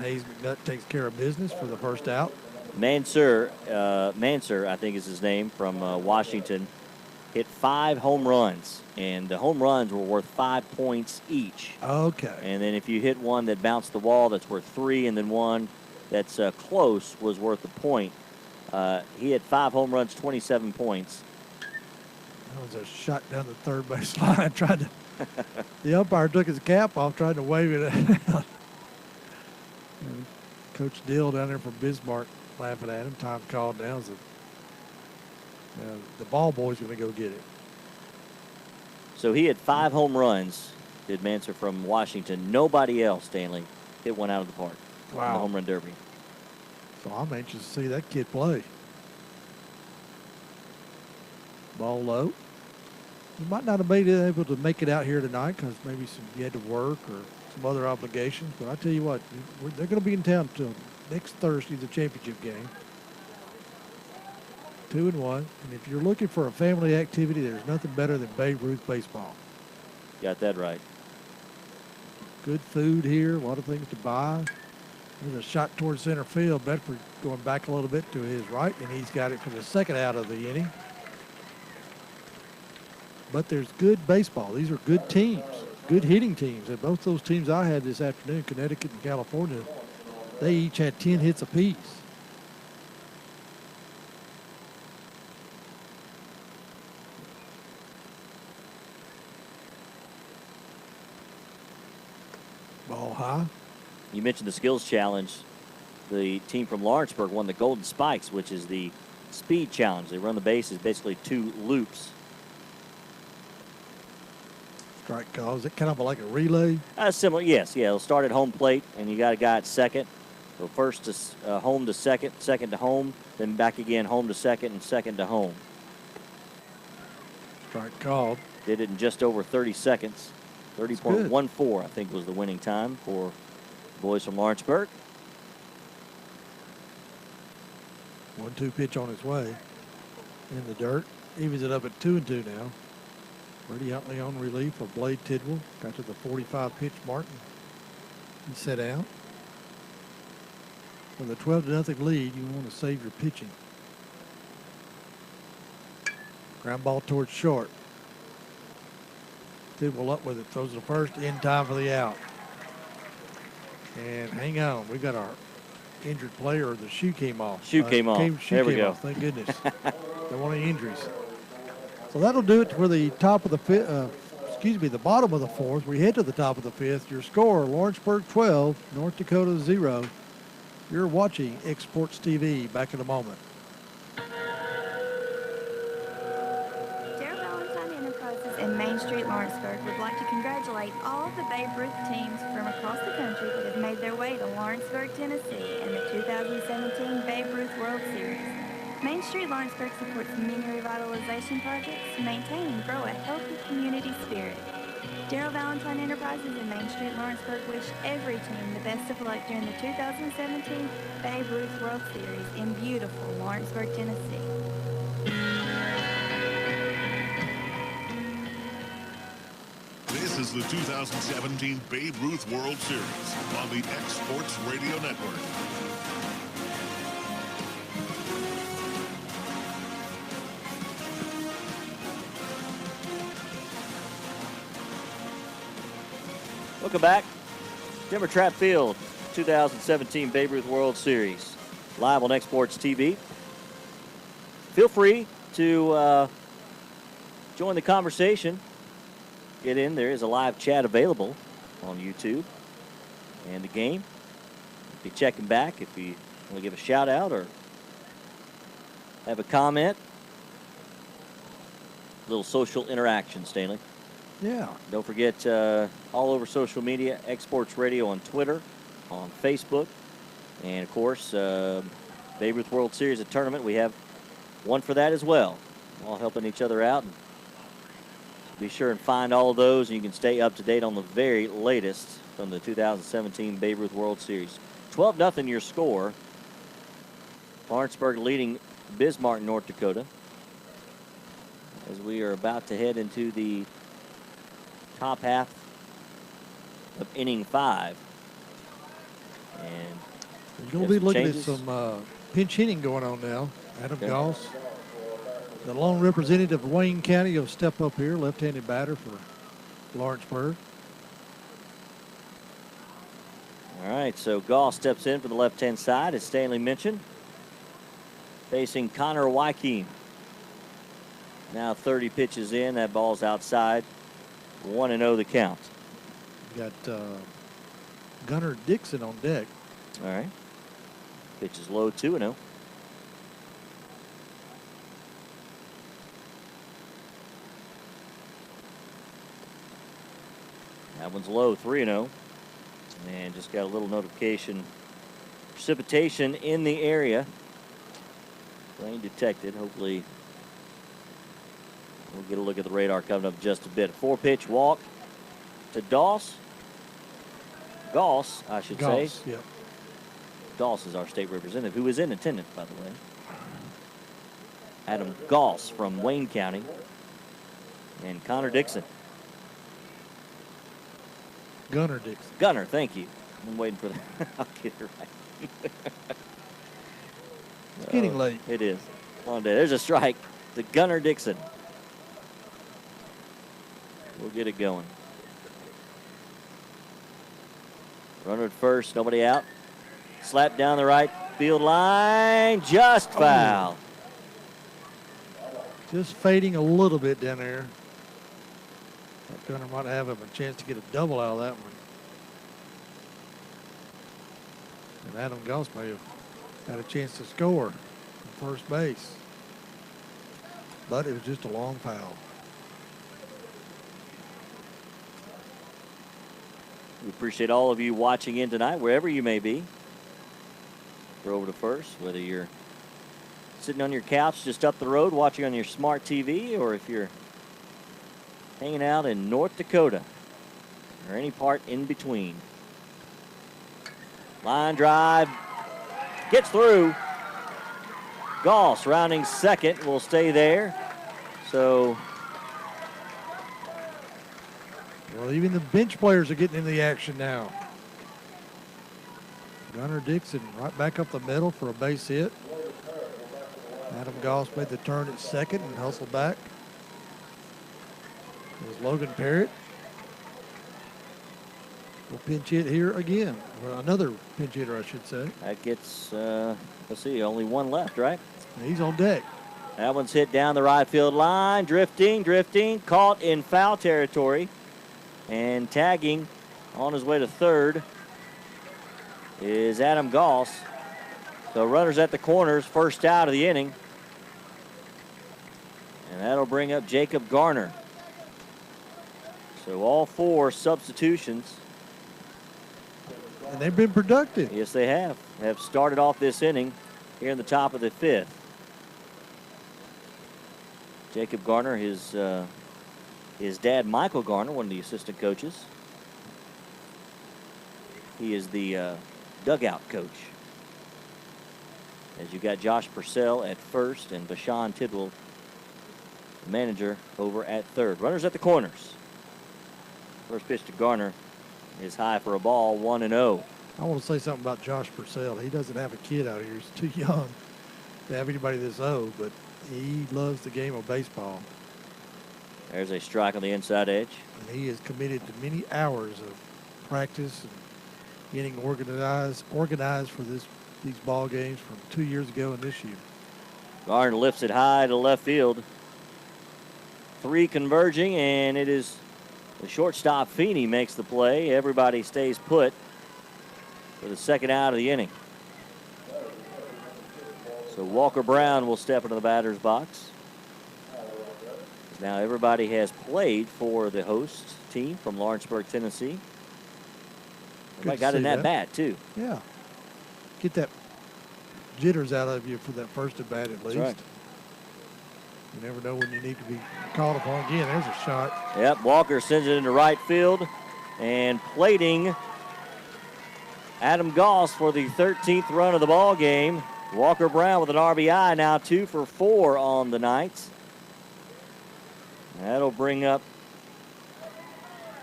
Hayes McNutt takes care of business for the first out. Mansur, I think is his name, from Washington, hit 5 home runs, and the home runs were worth 5 points each. Okay. And then if you hit one that bounced the wall, that's worth 3, and then one that's close was worth a point. He had 5 home runs, 27 points. That was a shot down the third base line. The umpire took his cap off, trying to wave it out. Coach Dill down there from Bismarck laughing at him. Time called down. The ball boy's going to go get it. So he had 5 home runs, did Mansur from Washington. Nobody else, Stanley, hit one out of the park. Wow. In the home run derby. So I'm anxious to see that kid play. Ball low. You might not have been able to make it out here tonight because maybe you had to work or some other obligations. But I tell you what, they're going to be in town next Thursday, the championship game. 2-1. And if you're looking for a family activity, there's nothing better than Babe Ruth baseball. Got that right. Good food here, a lot of things to buy. There's a shot towards center field. Bedford going back a little bit to his right, and he's got it for the second out of the inning. But there's good baseball. These are good teams, good hitting teams. And both those teams I had this afternoon, Connecticut and California, they each had 10 hits apiece. Ball high. You mentioned the skills challenge. The team from Lawrenceburg won the Golden Spikes, which is the speed challenge. They run the bases, basically 2 loops. Strike call. Is it kind of like a relay? Similar, yes. Yeah, it'll start at home plate, and you got a guy at second. So first to home to second, second to home, then back again, home to second, and second to home. Strike called. Did it in just over 30 seconds. 30.14, I think, was the winning time for the boys from Lawrenceburg. 1-2 pitch on his way. In the dirt. Evens it up at 2-2 now. Brady Huntley on relief for Blade Tidwell. Got to the 45 pitch mark. He set out. With a 12-0 lead, you want to save your pitching. Ground ball towards short. Tidwell up with it, throws it first, in time for the out. And hang on, we got our injured player. The shoe came off. Shoe came off. There we go. Off. Thank goodness. Don't want any injuries. So that'll do it for the top of the fifth. The bottom of the fourth. We head to the top of the fifth. Your score: Lawrenceburg 12, North Dakota 0. You're watching Exports TV. Back in a moment. And Main Street Lawrenceburg would like to congratulate all of the Babe Ruth teams from across the country that have made their way to Lawrenceburg, Tennessee in the 2017 Babe Ruth World Series. Main Street Lawrenceburg supports many revitalization projects to maintain and grow a healthy community spirit. Darrell Valentine Enterprises and Main Street Lawrenceburg wish every team the best of luck during the 2017 Babe Ruth World Series in beautiful Lawrenceburg, Tennessee. This is the 2017 Babe Ruth World Series on the Exports Radio Network. Welcome back. Timber Trap Field, 2017 Babe Ruth World Series, live on Exports TV. Feel free to join the conversation. Get in. There is a live chat available on YouTube and the game. Be checking back if you want to give a shout out or have a comment. A little social interaction, Stanley. Yeah. Don't forget, all over social media, Exports Radio on Twitter, on Facebook, and of course, Babe Ruth World Series, a tournament. We have one for that as well. All helping each other out. And be sure and find all of those, and you can stay up to date on the very latest from the 2017 Babe Ruth World Series. 12-0 your score. Lawrenceburg leading Bismarck, North Dakota, as we are about to head into the top half of inning 5. And you're going to be looking at some pinch hitting going on now. Adam Goss, the lone representative of Wayne County, will step up here, left-handed batter for Lawrenceburg. All right, so Goss steps in for the left-hand side, as Stanley mentioned, facing Connor Wykeem. Now 30 pitches in, that ball's outside. 1-0 the count. Got Gunnar Dixon on deck. All right. Pitch is low, 2-0. That one's low, 3-0. And just got a little notification. Precipitation in the area. Rain detected. Hopefully we'll get a look at the radar coming up in just a bit. 4-pitch walk to Goss, I should say. Yep. Doss is our state representative, who is in attendance, by the way. Adam Goss from Wayne County. And Connor Dixon. Gunner Dixon. Gunner, thank you. I'm waiting for that. I'll get it right. It's getting late. It is. Long day. There's a strike to Gunner Dixon. We'll get it going. Runner at first, nobody out. Slap down the right field line, just foul. Just fading a little bit down there. That Gunner might have him a chance to get a double out of that one. And Adam Goss may have had a chance to score from first base. But it was just a long foul. We appreciate all of you watching in tonight, wherever you may be. We're over to first, whether you're sitting on your couch just up the road watching on your smart TV, or if you're hanging out in North Dakota or any part in between. Line drive gets through. Goss rounding second will stay there. So well, even the bench players are getting into the action now. Gunner Dixon right back up the middle for a base hit. Adam Goss made the turn at second and hustled back. There's Logan Parrott. We'll pinch hit here again. Well, another pinch hitter, I should say. that gets, let's see, only one left, right? And he's on deck. That one's hit down the right field line. Drifting, caught in foul territory. And tagging on his way to third is Adam Goss. So runners at the corners, first out of the inning. And that'll bring up Jacob Garner. So all four substitutions. And they've been productive. Yes, they have started off this inning here in the top of the fifth. Jacob Garner, his dad, Michael Garner, one of the assistant coaches. He is the dugout coach. As you got Josh Purcell at first and Bashan Tidwell, the manager, over at third. Runners at the corners. First pitch to Garner is high for a ball, 1-0. I want to say something about Josh Purcell. He doesn't have a kid out here. He's too young to have anybody this old, but he loves the game of baseball. There's a strike on the inside edge. And he is committed to many hours of practice and getting organized for these ball games from 2 years ago and this year. Garner lifts it high to left field. Three converging, and it is the shortstop Feeney makes the play. Everybody stays put for the second out of the inning. So Walker Brown will step into the batter's box. Now everybody has played for the host team from Lawrenceburg, Tennessee. Everybody got in that bat, too. Yeah. Get that jitters out of you for that first at bat at least. Right. You never know when you need to be called upon. Again, there's a shot. Yep, Walker sends it into right field. And plating Adam Goss for the 13th run of the ball game. Walker Brown with an RBI, now 2 for 4 on the night. That'll bring up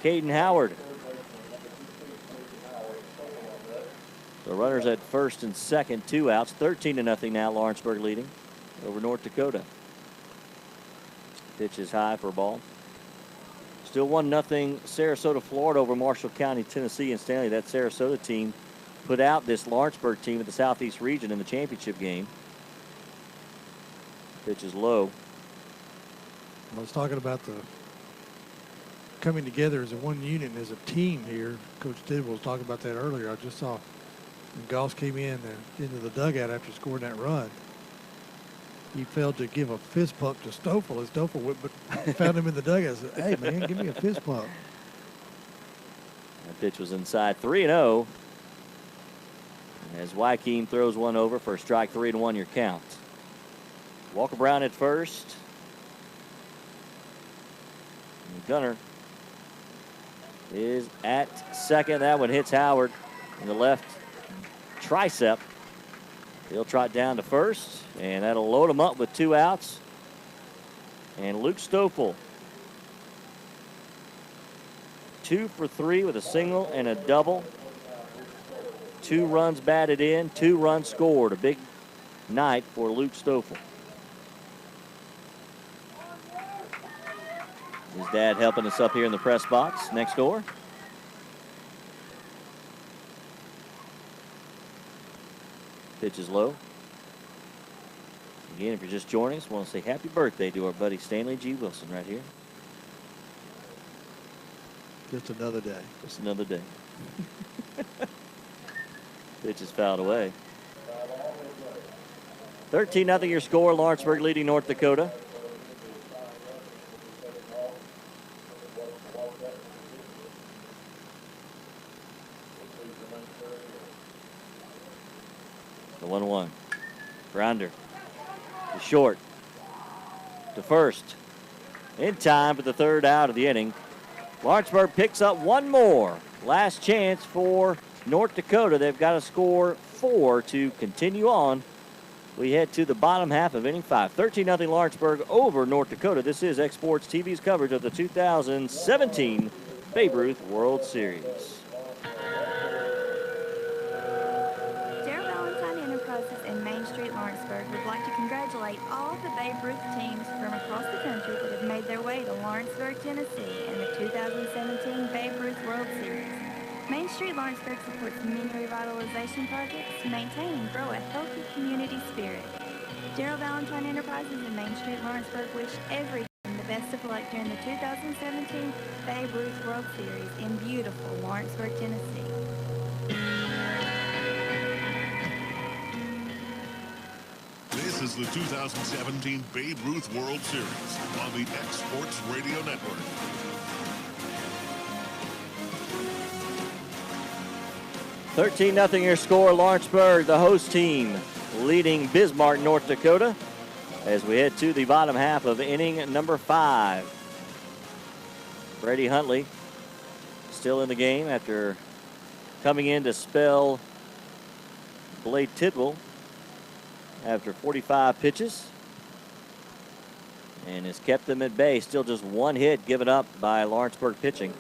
Caden Howard. The runners at first and second, 2 outs, 13-0 now. Lawrenceburg leading over North Dakota. Pitch is high for a ball. Still 1-0 Sarasota, Florida over Marshall County, Tennessee, and Stanley. That Sarasota team put out this Lawrenceburg team at the Southeast region in the championship game. Pitch is low. I was talking about the coming together as a one unit and as a team here. Coach Tidwell was talking about that earlier. I just saw when Goss came in into the dugout after scoring that run. He failed to give a fist pump to Stoffel as Stoffel went, but found him in the dugout. Said, "Hey man, give me a fist pump." That pitch was inside, 3-0. As Wykeem throws one over for a strike, 3-1 your count. Walker Brown at first. And Gunner is at second. That one hits Howard in the left tricep. He'll trot down to first, and that'll load him up with 2 outs. And Luke Stoffel, 2 for 3 with a single and a double. 2 runs batted in, 2 runs scored. A big night for Luke Stoffel. His dad helping us up here in the press box next door. Pitch is low. Again, if you're just joining us, I want to say happy birthday to our buddy Stanley G. Wilson right here. Just another day. Just another day. Pitch is fouled away. 13-0 your score. Lawrenceburg leading North Dakota. The 1-1. Grounder. To short. To first. In time for the 3rd out of the inning. Lawrenceburg picks up 1 more. Last chance for North Dakota. They've got to score 4 to continue on. We head to the bottom half of inning 5. 13-0 Lawrenceburg over North Dakota. This is X Sports TV's coverage of the 2017 Babe Ruth World Series. Lawrenceburg would like to congratulate all of the Babe Ruth teams from across the country that have made their way to Lawrenceburg, Tennessee in the 2017 Babe Ruth World Series. Main Street Lawrenceburg supports many revitalization projects to maintain and grow a healthy community spirit. Daryl Valentine Enterprises and Main Street Lawrenceburg wish every team the best of luck during the 2017 Babe Ruth World Series in beautiful Lawrenceburg, Tennessee. This is the 2017 Babe Ruth World Series on the X Sports Radio Network. $13-0 your score. Lawrenceburg, the host team, leading Bismarck, North Dakota, as we head to the bottom half of inning number 5. Brady Huntley still in the game after coming in to spell Blade Tidwell after 45 pitches, and has kept them at bay. Still just 1 hit given up by Lawrenceburg pitching.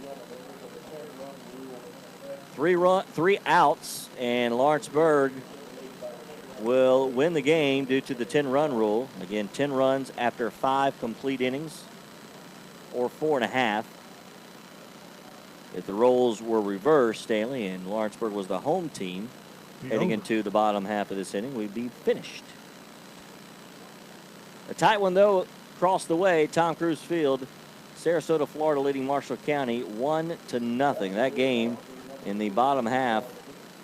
3 outs, and Lawrenceburg will win the game due to the 10-run rule. Again, 10 runs after 5 complete innings, or 4.5. If the roles were reversed, Stanley, and Lawrenceburg was the home team heading into the bottom half of this inning, we'd be finished. A tight one, though, across the way, Tom Cruise Field, Sarasota, Florida, leading Marshall County 1-0. That game in the bottom half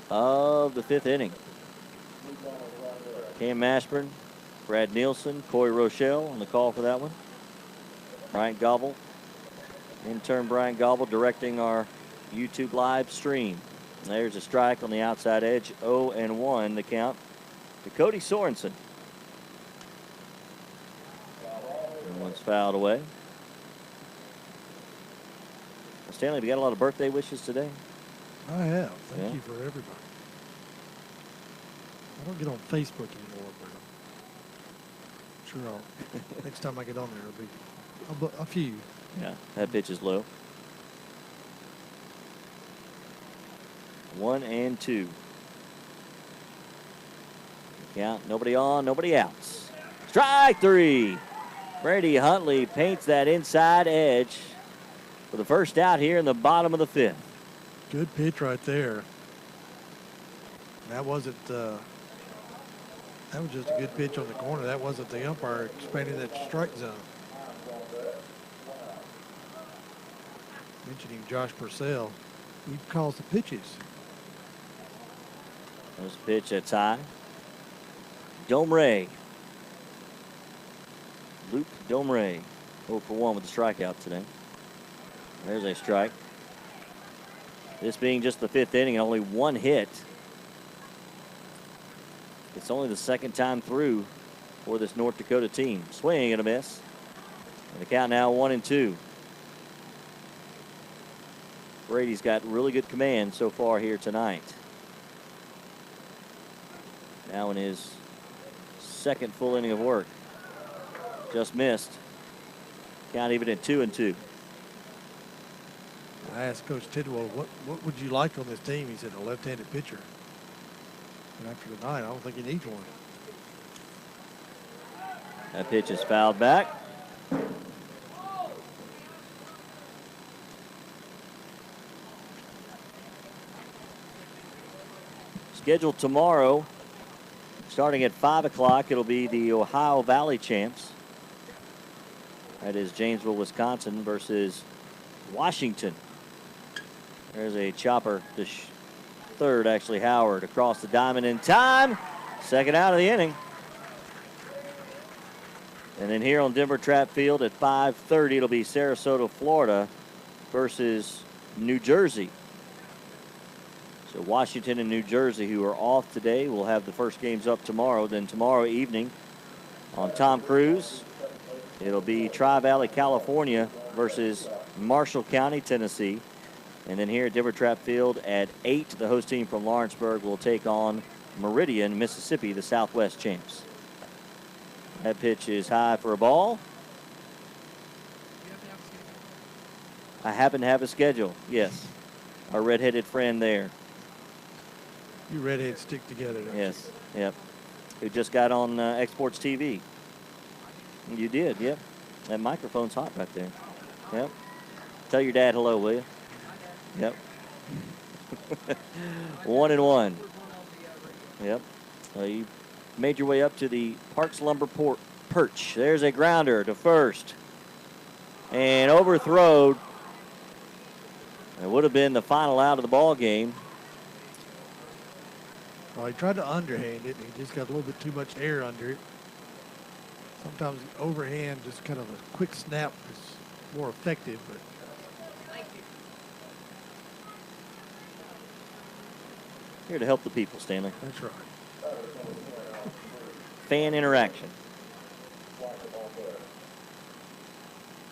of the 5th inning. Cam Mashburn, Brad Nielsen, Corey Rochelle on the call for that one. Bryant Gobble, intern Bryant Gobble, directing our YouTube live stream. And there's a strike on the outside edge, 0-1 the count to Cody Sorensen. And one's fouled away. Stanley, have you got a lot of birthday wishes today? I have. Thank you for everybody. I don't get on Facebook anymore, but I'm sure I'll, next time I get on there, it'll be a few. Yeah, that pitch is low. 1-2. Count, nobody on, nobody outs. Strike 3. Brady Huntley paints that inside edge for the first out here in the bottom of the 5th. Good pitch right there. That wasn't, that was just a good pitch on the corner. That wasn't the umpire expanding that strike zone. Mentioning Josh Purcell, he calls the pitches. There's a pitch that's high. Domre. Luke Domre, 0 for 1 with the strikeout today. There's a strike. This being just the 5th inning and only 1 hit. It's only the 2nd time through for this North Dakota team. Swing and a miss. And the count now 1-2. Brady's got really good command so far here tonight. Now in his second full inning of work. Just missed. Count even at 2-2. I asked Coach Tidwell, what would you like on this team? He said, a left-handed pitcher. And after tonight, I don't think he needs one. That pitch is fouled back. Scheduled tomorrow, starting at 5 o'clock, it'll be the Ohio Valley champs. That is Janesville, Wisconsin versus Washington. There's a chopper to third, actually Howard, across the diamond in time. Second out of the inning. And then here on Denver Track Field at 5:30, it'll be Sarasota, Florida versus New Jersey. So Washington and New Jersey, who are off today, will have the first games up tomorrow. Then tomorrow evening on Tom Cruise, it'll be Tri-Valley, California versus Marshall County, Tennessee. And then here at Denver Track Field at 8, the host team from Lawrenceburg will take on Meridian, Mississippi, the Southwest champs. That pitch is high for a ball. I happen to have a schedule, yes. Our redheaded friend there. You redheads stick together, don't Yes, yep. Who just got on Exports TV. You did, yep. That microphone's hot right there. Yep. Tell your dad hello, will you? Yep. 1-1. Yep. You made your way up to the Parks Lumber perch. There's a grounder to first. And overthrown. It would have been the final out of the ball game. Well, he tried to underhand it, and he just got a little bit too much air under it. Sometimes the overhand, just kind of a quick snap is more effective. But here to help the people, Stanley. that's right. Fan interaction.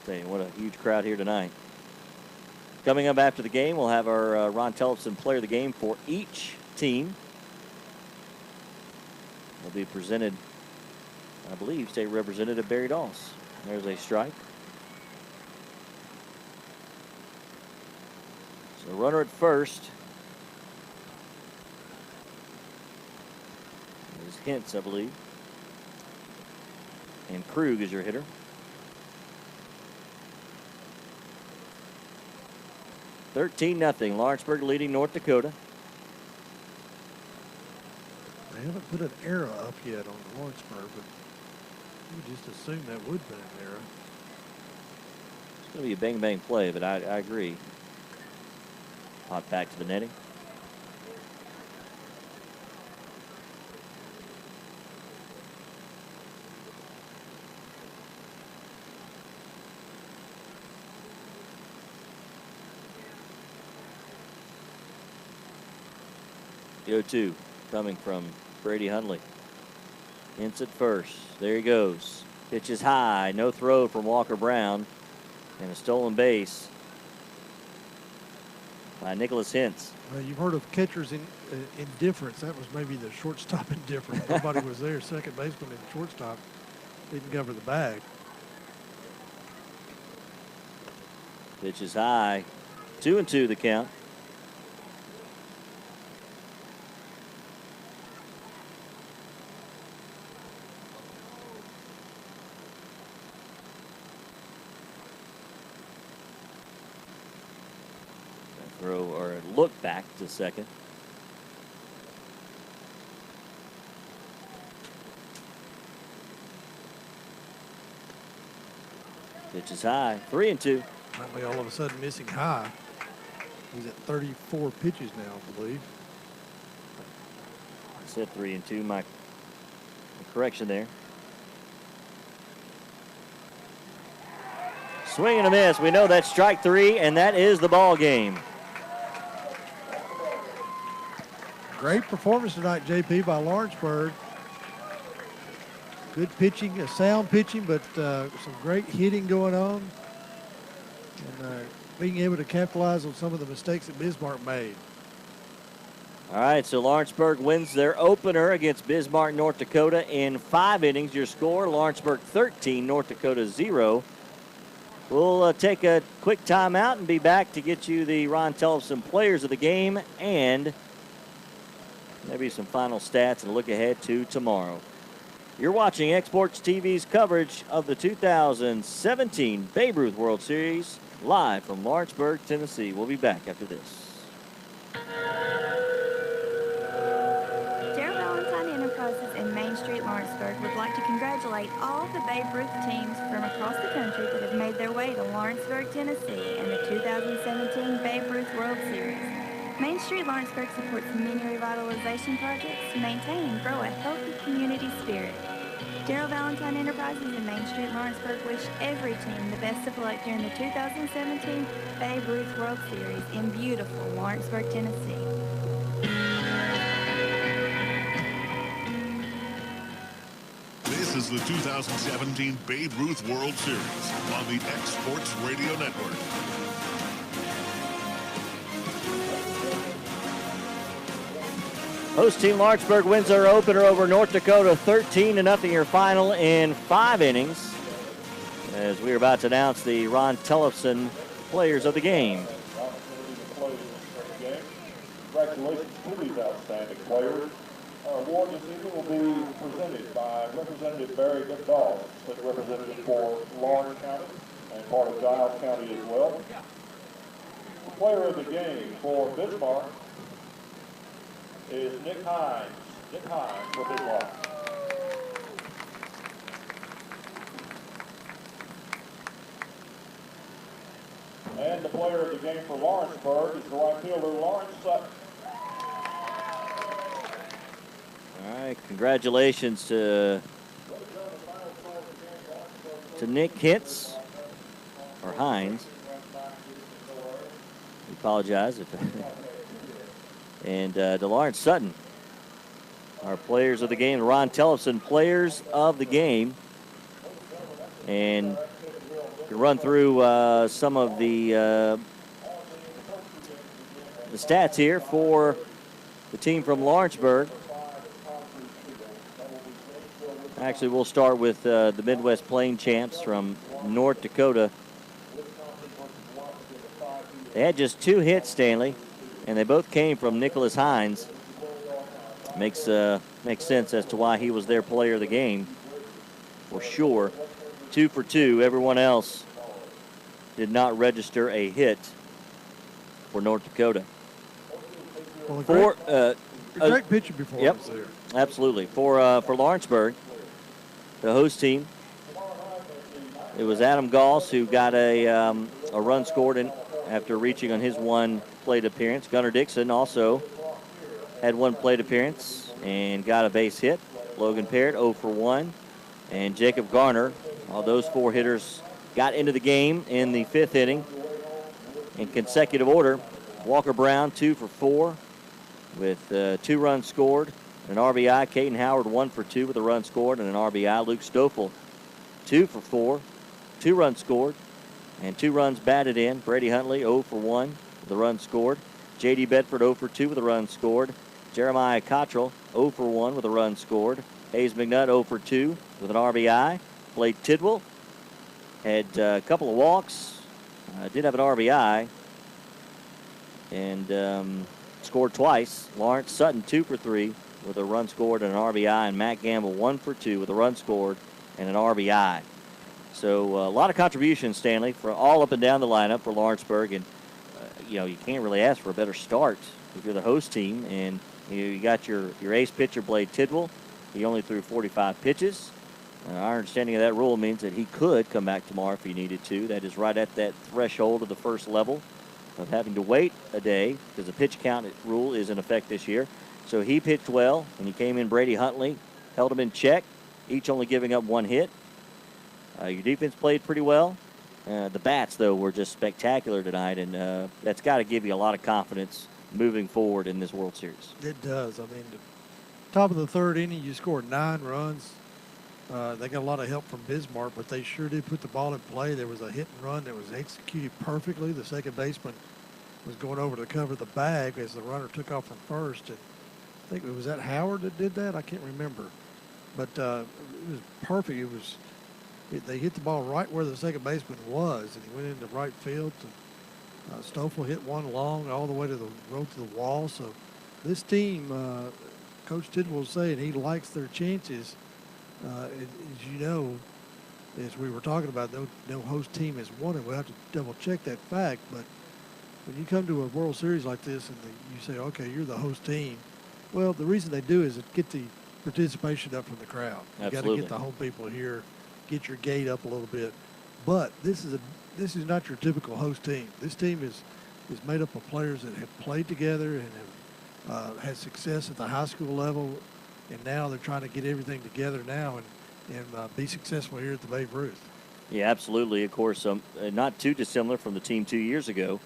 Tell you what a huge crowd here tonight. Coming up after the game, we'll have our Ron Tellefson player of the game for each team. Will be presented, I believe, State Representative Barry Doss. There's a strike. So runner at first is Hintz, I believe. And Krug is your hitter. (13-0). Lawrenceburg leading North Dakota. They haven't put an era up yet on the Lawrenceburg, but you just assume that would be an era. It's going to be a bang-bang play, but I agree. Hot back to the netting. The 0-2 coming from Brady Hundley. Hintz at first. There he goes. Pitch is high. No throw from Walker Brown. And a stolen base by Nicholas Hintz. Well, you've heard of catchers in indifference. That was maybe the shortstop indifference. Nobody was there. Second baseman and shortstop didn't cover the bag. Pitch is high. 2-2 the count. Throw or look back to second. Pitch is high. 3-2. Might be all of a sudden missing high. He's at 34 pitches now, I believe. I said 3-2. My correction there. Swing and a miss. We know that's strike 3, and that is the ball game. Great performance tonight, JP, by Lawrenceburg. Good pitching, sound pitching, but some great hitting going on. And being able to capitalize on some of the mistakes that Bismarck made. All right, so Lawrenceburg wins their opener against Bismarck, North Dakota in 5 innings. Your score, Lawrenceburg 13, North Dakota 0. We'll take a quick timeout and be back to get you the Ron Tellefson players of the game and maybe some final stats and a look ahead to tomorrow. You're watching Exports TV's coverage of the 2017 Babe Ruth World Series live from Lawrenceburg, Tennessee. We'll be back after this. In Main Street, Lawrenceburg would like to congratulate all the Babe Ruth teams from across the country that have made their way to Lawrenceburg, Tennessee in the 2017 Babe Ruth World Series. Main Street Lawrenceburg supports many revitalization projects to maintain and grow a healthy community spirit. Darrell Valentine Enterprises and Main Street Lawrenceburg wish every team the best of luck during the 2017 Babe Ruth World Series in beautiful Lawrenceburg, Tennessee. This is the 2017 Babe Ruth World Series on the Exports Radio Network. Host team Lawrenceburg wins their opener over North Dakota 13-0 your final in 5 innings. As we are about to announce the Ron Tellefson players of the game. Congratulations to these outstanding players. Our award this evening will be presented by Representative Barry Goodall, state representative for Lawrence County and part of Giles County as well. The player of the game for Bismarck is Nick Hines. Nick Hines for Bismarck. And the player of the game for Lawrenceburg is the right fielder, Lawrence Sutton. All right, congratulations to Nick Hintz, or Hines. We apologize. And to Lawrence Sutton, our players of the game, the Ron Tellefson players of the game. And to run through some of the stats here for the team from Lawrenceburg. Actually, we'll start with the Midwest Plain champs from North Dakota. They had just 2 hits, Stanley, and they both came from Nicholas Hines. Makes sense as to why he was their player of the game, for sure. 2 for 2. Everyone else did not register a hit for North Dakota. Well, a great pitcher before yep, was there. Absolutely. For Lawrenceburg, the host team, it was Adam Goss who got a run scored after reaching on his 1 plate appearance. Gunnar Dixon also had 1 plate appearance and got a base hit. Logan Parrott 0 for 1. And Jacob Garner, all those 4 hitters got into the game in the 5th inning in consecutive order. Walker Brown 2 for 4 with 2 runs scored. An RBI. Caden Howard 1 for 2 with a run scored and an RBI. Luke Stoffel 2 for 4, 2 runs scored and 2 runs batted in. Brady Huntley 0 for 1 with a run scored. J.D. Bedford 0 for 2 with a run scored. Jeremiah Cottrell 0 for 1 with a run scored. Hayes McNutt 0 for 2 with an RBI. Blake Tidwell had a couple of walks, did have an RBI, and scored twice. Lawrence Sutton 2 for 3 with a run scored and an RBI, and Matt Gamble 1 for 2 with a run scored and an RBI. So a lot of contributions, Stanley, for all up and down the lineup for Lawrenceburg, and you can't really ask for a better start if you're the host team. And you got your ace pitcher, Blake Tidwell. He only threw 45 pitches. Our understanding of that rule means that he could come back tomorrow if he needed to. That is right at that threshold of the first level of having to wait a day because the pitch count rule is in effect this year. So he pitched well, and he came in. Brady Huntley held him in check, each only giving up 1 hit. Your defense played pretty well. The bats, though, were just spectacular tonight, and that's got to give you a lot of confidence moving forward in this World Series. It does. I mean, the top of the 3rd inning, you scored 9 runs. They got a lot of help from Bismarck, but they sure did put the ball in play. There was a hit and run that was executed perfectly. The second baseman was going over to cover the bag as the runner took off from first. And I think it was that Howard that did that. I can't remember, but it was perfect. They hit the ball right where the second baseman was, and he went into right field. And Stoffel hit one long all the way to the road to the wall. So this team, Coach Tidwell was saying he likes their chances. As you know, as we were talking about, no host team has won it. We'll have to double check that fact. But when you come to a World Series like this and you say, okay, you're the host team, well, the reason they do is to get the participation up from the crowd. You got to get the home people here, get your gate up a little bit. But this is not your typical host team. This team is made up of players that have played together and have had success at the high school level, and now they're trying to get everything together now and be successful here at the Babe Ruth. Yeah, absolutely. Of course, not too dissimilar from the team 2 years ago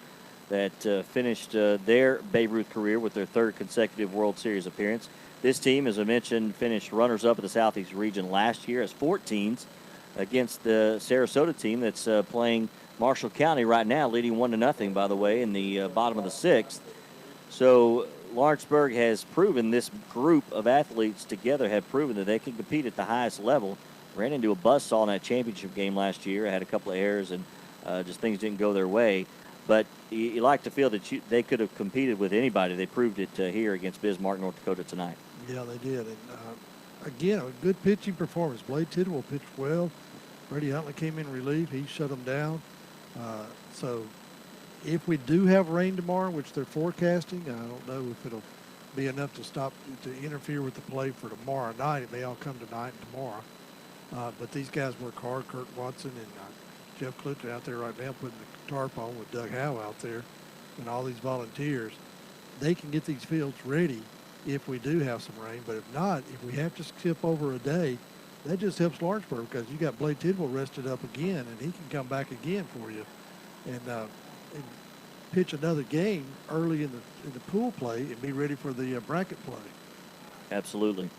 that finished their Babe Ruth career with their third consecutive World Series appearance. This team, as I mentioned, finished runners-up at the Southeast region last year as 14s against the Sarasota team that's playing Marshall County right now, leading 1-0, by the way, in the bottom of the sixth. So Lawrenceburg has proven, this group of athletes together have proven that they can compete at the highest level. Ran into a buzzsaw in that championship game last year. Had a couple of errors and just things didn't go their way. But you like to feel that they could have competed with anybody. They proved it here against Bismarck, North Dakota tonight. Yeah, they did. And again, a good pitching performance. Blade Tidwell pitched well. Brady Huntley came in relief. He shut them down. So if we do have rain tomorrow, which they're forecasting, I don't know if it'll be enough to interfere with the play for tomorrow night. It may all come tonight and tomorrow. But these guys work hard. Kurt Watson and Jeff Clutter out there right now putting the tarp on with Doug Howe out there and all these volunteers. They can get these fields ready if we do have some rain. But if not, if we have to skip over a day, that just helps Lawrenceburg because you got Blade Tidwell rested up again, and he can come back again for you and pitch another game early in the pool play and be ready for the bracket play. Absolutely.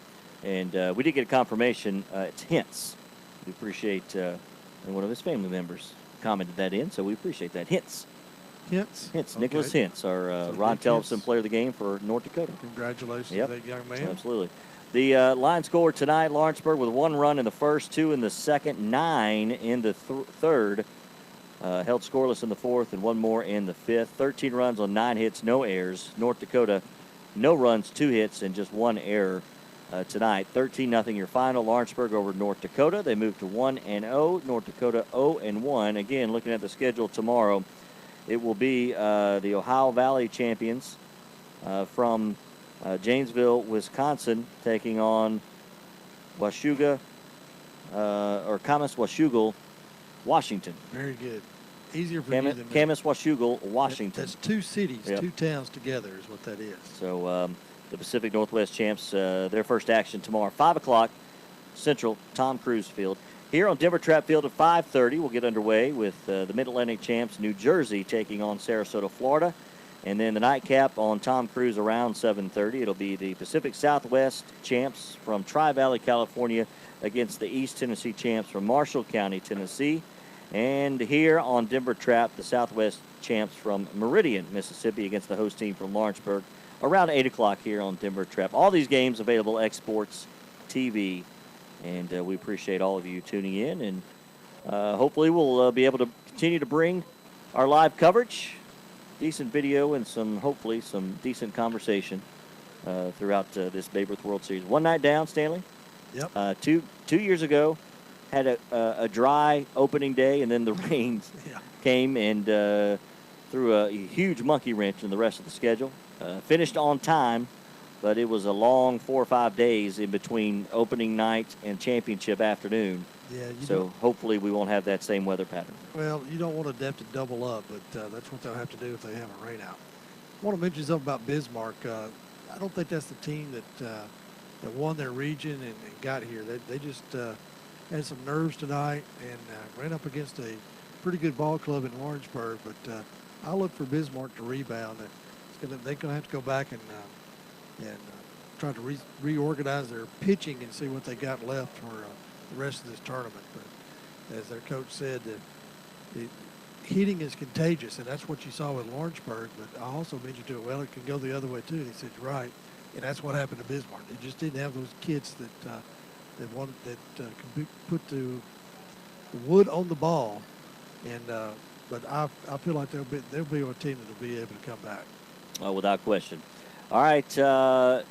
And we did get a confirmation. It's Hintz. We appreciate, and one of his family members commented that in, so we appreciate that. Hintz. Hintz? Hintz. Okay. Nicholas Hintz, our Ron Tellefson player of the game for North Dakota. Congratulations to that young man. Absolutely. The line score tonight, Lawrenceburg with 1 run in the first, 2 in the second, 9 in the third. Held scoreless in the fourth and 1 more in the fifth. 13 runs on 9 hits, no errors. North Dakota, no runs, 2 hits, and just 1 error tonight. 13-0 your final. Lawrenceburg over North Dakota. They move to 1-0. North Dakota 0-1. Again, looking at the schedule tomorrow, it will be the Ohio Valley champions from Janesville, Wisconsin, taking on Washougal, Camas-Washougal, Washington. Very good. Easier for you than me. Camas-Washougal, Washington. That's 2 cities, 2 towns together is what that is. So the Pacific Northwest champs, their first action tomorrow, 5 o'clock Central, Tom Cruise Field. Here on Denver Trap Field at 5:30, we'll get underway with the Mid-Atlantic champs, New Jersey, taking on Sarasota, Florida. And then the nightcap on Tom Cruise around 7:30. It'll be the Pacific Southwest champs from Tri-Valley, California, against the East Tennessee champs from Marshall County, Tennessee. And here on Denver Trap, the Southwest champs from Meridian, Mississippi, against the host team from Lawrenceburg, around 8 o'clock here on Denver Trap. All these games available at Sports TV. And we appreciate all of you tuning in. And hopefully we'll be able to continue to bring our live coverage, decent video, and hopefully some decent conversation throughout this Babe Ruth World Series. One night down, Stanley. Yep. 2 years ago, had a dry opening day, and then the rains came and threw a huge monkey wrench in the rest of the schedule. Finished on time, but it was a long 4 or 5 days in between opening night and championship afternoon. Yeah. So hopefully we won't have that same weather pattern. Well, you don't want to have to double up, but that's what they'll have to do if they have a rain out. I want to mention something about Bismarck. I don't think that's the team that won their region and got here. They just had some nerves tonight and ran up against a pretty good ball club in Lawrenceburg. But I look for Bismarck to rebound. They're going to have to go back and try to reorganize their pitching and see what they got left for the rest of this tournament. But as their coach said, that hitting is contagious, and that's what you saw with Lawrenceburg. But I also mentioned to it, well, it can go the other way too. And he said, "You're right," and that's what happened to Bismarck. They just didn't have those kids that wanted could put the wood on the ball. And but I feel like they'll be a team that will be able to come back. Oh, without question. All right.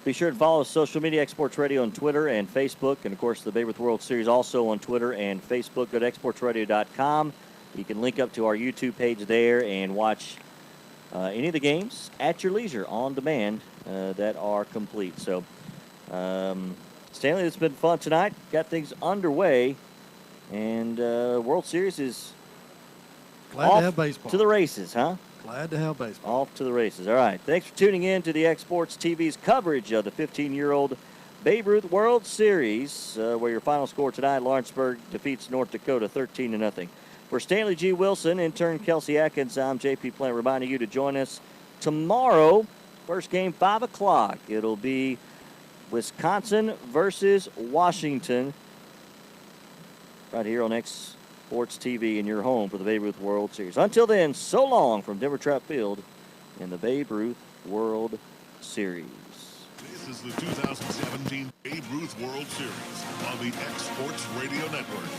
Be sure to follow social media, Exports Radio on Twitter and Facebook. And, of course, the Babe Ruth World Series also on Twitter and Facebook. Go to exportsradio.com. You can link up to our YouTube page there and watch any of the games at your leisure on demand that are complete. So, Stanley, it's been fun tonight. Got things underway. And World Series is Glad to have baseball. To the races, huh? Glad to have baseball. Off to the races. All right. Thanks for tuning in to the Exports TV's coverage of the 15-year-old Babe Ruth World Series, where your final score tonight, Lawrenceburg defeats North Dakota 13-0. For Stanley G. Wilson, intern Kelsey Atkins, I'm J.P. Plant, reminding you to join us tomorrow. First game, 5 o'clock. It'll be Wisconsin versus Washington right here on Sports TV in your home for the Babe Ruth World Series. Until then, so long from Denver Track Field in the Babe Ruth World Series. This is the 2017 Babe Ruth World Series on the X Sports Radio Network.